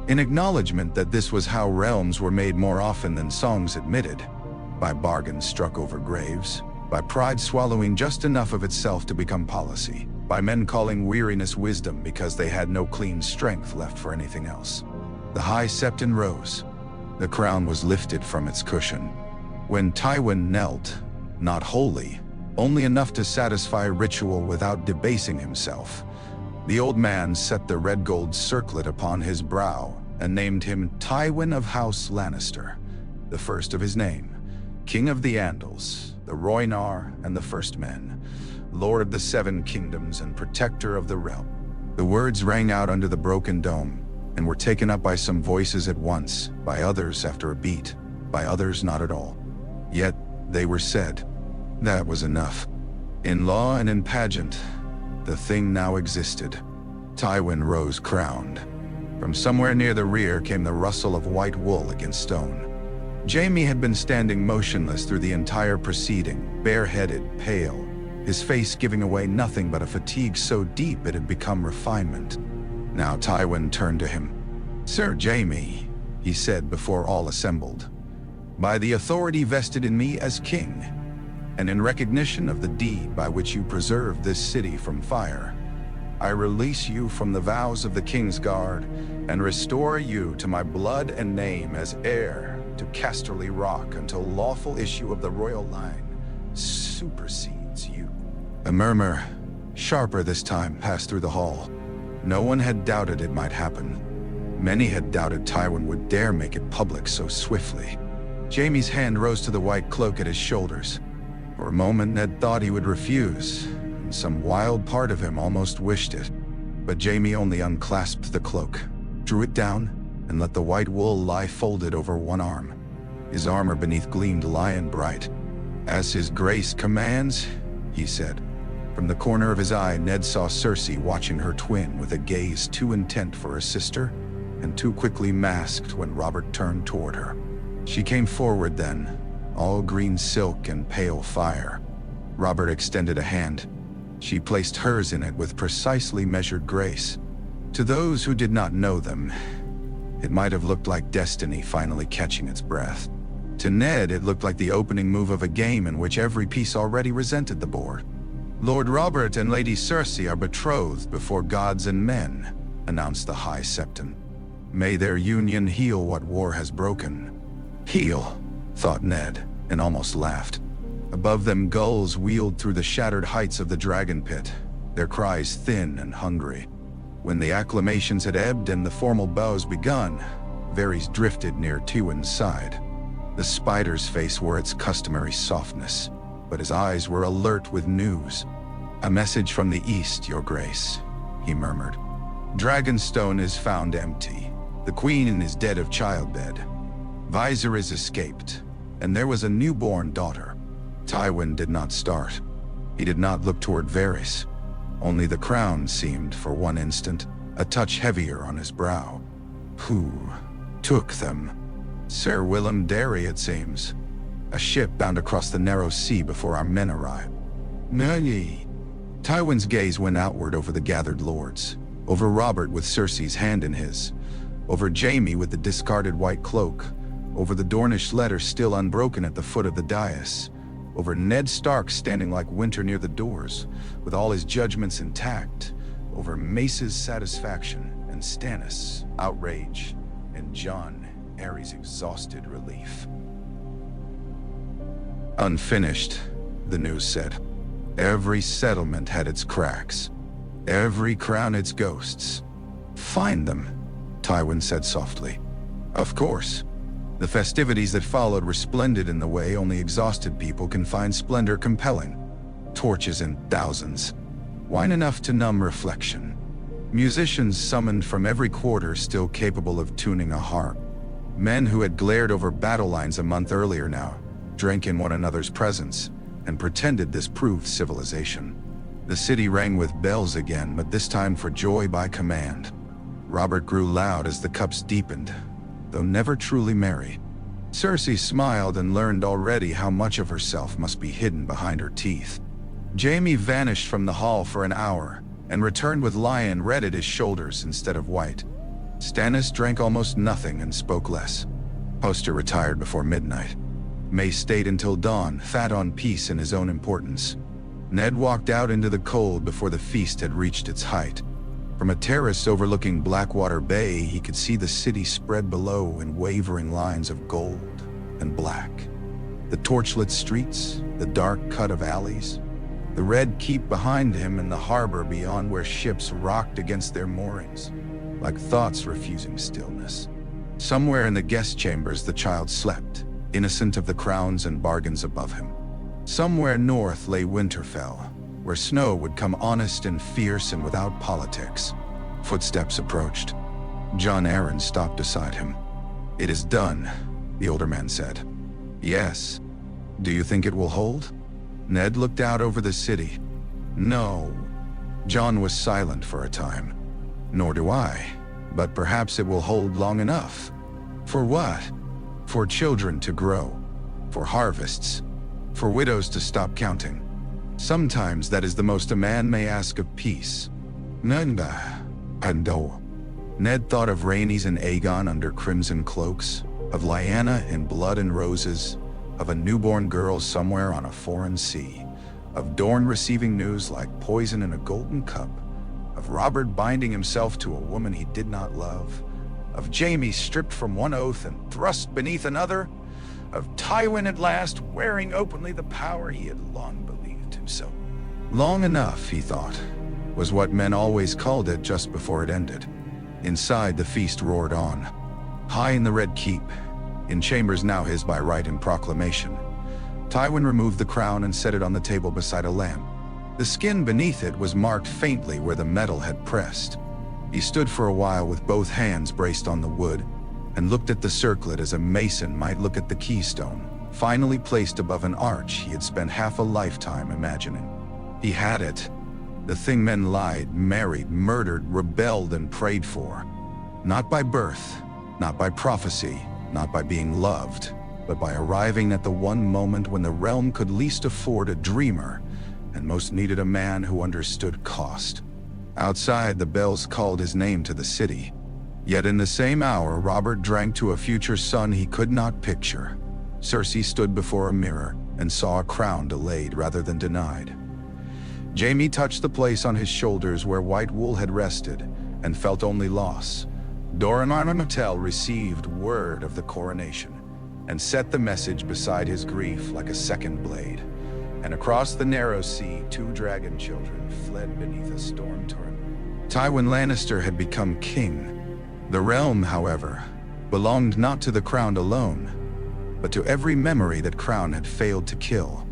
in acknowledgement that this was how realms were made more often than songs admitted, by bargains struck over graves, by pride swallowing just enough of itself to become policy, by men calling weariness wisdom because they had no clean strength left for anything else. The high septon rose. The crown was lifted from its cushion. When Tywin knelt, not wholly, only enough to satisfy ritual without debasing himself, the old man set the red gold circlet upon his brow and named him Tywin of House Lannister, the first of his name, King of the Andals, the Rhoynar and the First Men, Lord of the Seven Kingdoms and Protector of the Realm. The words rang out under the broken dome and were taken up by some voices at once, by others after a beat, by others not at all. Yet they were said. That was enough. In law and in pageant, the thing now existed. Tywin rose crowned. From somewhere near the rear came the rustle of white wool against stone. Jaime had been standing motionless through the entire proceeding, bareheaded, pale, his face giving away nothing but a fatigue so deep it had become refinement. Now Tywin turned to him. "Sir Jaime," he said before all assembled, "by the authority vested in me as king, and in recognition of the deed by which you preserved this city from fire, I release you from the vows of the King's Guard and restore you to my blood and name as heir to Casterly Rock until lawful issue of the royal line supersedes you." A murmur, sharper this time, passed through the hall. No one had doubted it might happen. Many had doubted Tywin would dare make it public so swiftly. Jaime's hand rose to the white cloak at his shoulders. For a moment, Ned thought he would refuse, and some wild part of him almost wished it. But Jaime only unclasped the cloak, drew it down, and let the white wool lie folded over one arm. His armor beneath gleamed lion bright. "As his grace commands," he said. From the corner of his eye, Ned saw Cersei watching her twin with a gaze too intent for her sister, and too quickly masked when Robert turned toward her. She came forward then, all green silk and pale fire. Robert extended a hand. She placed hers in it with precisely measured grace. To those who did not know them, it might have looked like destiny finally catching its breath. To Ned, it looked like the opening move of a game in which every piece already resented the board. "Lord Robert and Lady Cersei are betrothed before gods and men," announced the High Septon. "May their union heal what war has broken." Heal, thought Ned, and almost laughed. Above them, gulls wheeled through the shattered heights of the dragon pit, their cries thin and hungry. When the acclamations had ebbed and the formal bows begun, Varys drifted near Tywin's side. The spider's face wore its customary softness, but his eyes were alert with news. "A message from the east, your grace," he murmured. "Dragonstone is found empty. The queen is dead of childbed. Viserys escaped, and there was a newborn daughter." Tywin did not start. He did not look toward Varys. Only the crown seemed, for one instant, a touch heavier on his brow. "Who took them?" "Sir Willem Darry, it seems. A ship bound across the narrow sea before our men arrived." "Nay." Tywin's gaze went outward over the gathered lords, over Robert with Cersei's hand in his, over Jaime with the discarded white cloak, over the Dornish letter still unbroken at the foot of the dais, over Ned Stark standing like winter near the doors, with all his judgments intact, over Mace's satisfaction and Stannis' outrage, and Jon Arryn's exhausted relief. "Unfinished," the news said. "Every settlement had its cracks. Every crown its ghosts. Find them," Tywin said softly. "Of course." The festivities that followed were splendid in the way only exhausted people can find splendor compelling. Torches in thousands. Wine enough to numb reflection. Musicians summoned from every quarter still capable of tuning a harp. Men who had glared over battle lines a month earlier now drank in one another's presence and pretended this proved civilization. The city rang with bells again, but this time for joy by command. Robert grew loud as the cups deepened, though never truly merry. Cersei smiled and learned already how much of herself must be hidden behind her teeth. Jaime vanished from the hall for an hour and returned with lion red at his shoulders instead of white. Stannis drank almost nothing and spoke less. Hoster retired before midnight. Mace stayed until dawn, fat on peace and his own importance. Ned walked out into the cold before the feast had reached its height. From a terrace overlooking Blackwater Bay, he could see the city spread below in wavering lines of gold and black. The torchlit streets, the dark cut of alleys, the red keep behind him, and the harbor beyond where ships rocked against their moorings, like thoughts refusing stillness. Somewhere in the guest chambers the child slept, innocent of the crowns and bargains above him. Somewhere north lay Winterfell, where snow would come honest and fierce and without politics. Footsteps approached. Jon Arryn stopped beside him. "It is done," the older man said. "Yes. Do you think it will hold?" Ned looked out over the city. "No." Jon was silent for a time. "Nor do I. But perhaps it will hold long enough." "For what?" "For children to grow. For harvests. For widows to stop counting. Sometimes that is the most a man may ask of peace." Nanda. Pando. Ned thought of Rhaenys and Aegon under crimson cloaks, of Lyanna in blood and roses, of a newborn girl somewhere on a foreign sea, of Dorne receiving news like poison in a golden cup, of Robert binding himself to a woman he did not love, of Jaime stripped from one oath and thrust beneath another, of Tywin at last wearing openly the power he had long believed himself. Long enough, he thought, was what men always called it just before it ended. Inside, the feast roared on. High in the Red Keep, in chambers now his by right and proclamation, Tywin removed the crown and set it on the table beside a lamp. The skin beneath it was marked faintly where the metal had pressed. He stood for a while with both hands braced on the wood, and looked at the circlet as a mason might look at the keystone, finally placed above an arch he had spent half a lifetime imagining. He had it. The thing men lied, married, murdered, rebelled, and prayed for. Not by birth, not by prophecy, not by being loved, but by arriving at the one moment when the realm could least afford a dreamer, and most needed a man who understood cost. Outside, the bells called his name to the city. Yet in the same hour, Robert drank to a future son he could not picture. Cersei stood before a mirror and saw a crown delayed rather than denied. Jaime touched the place on his shoulders where white wool had rested and felt only loss. Doran Martell received word of the coronation and set the message beside his grief like a second blade. And across the narrow sea, 2 dragon children fled beneath a storm torrent. Tywin Lannister had become king. The realm, however, belonged not to the crown alone, but to every memory that crown had failed to kill.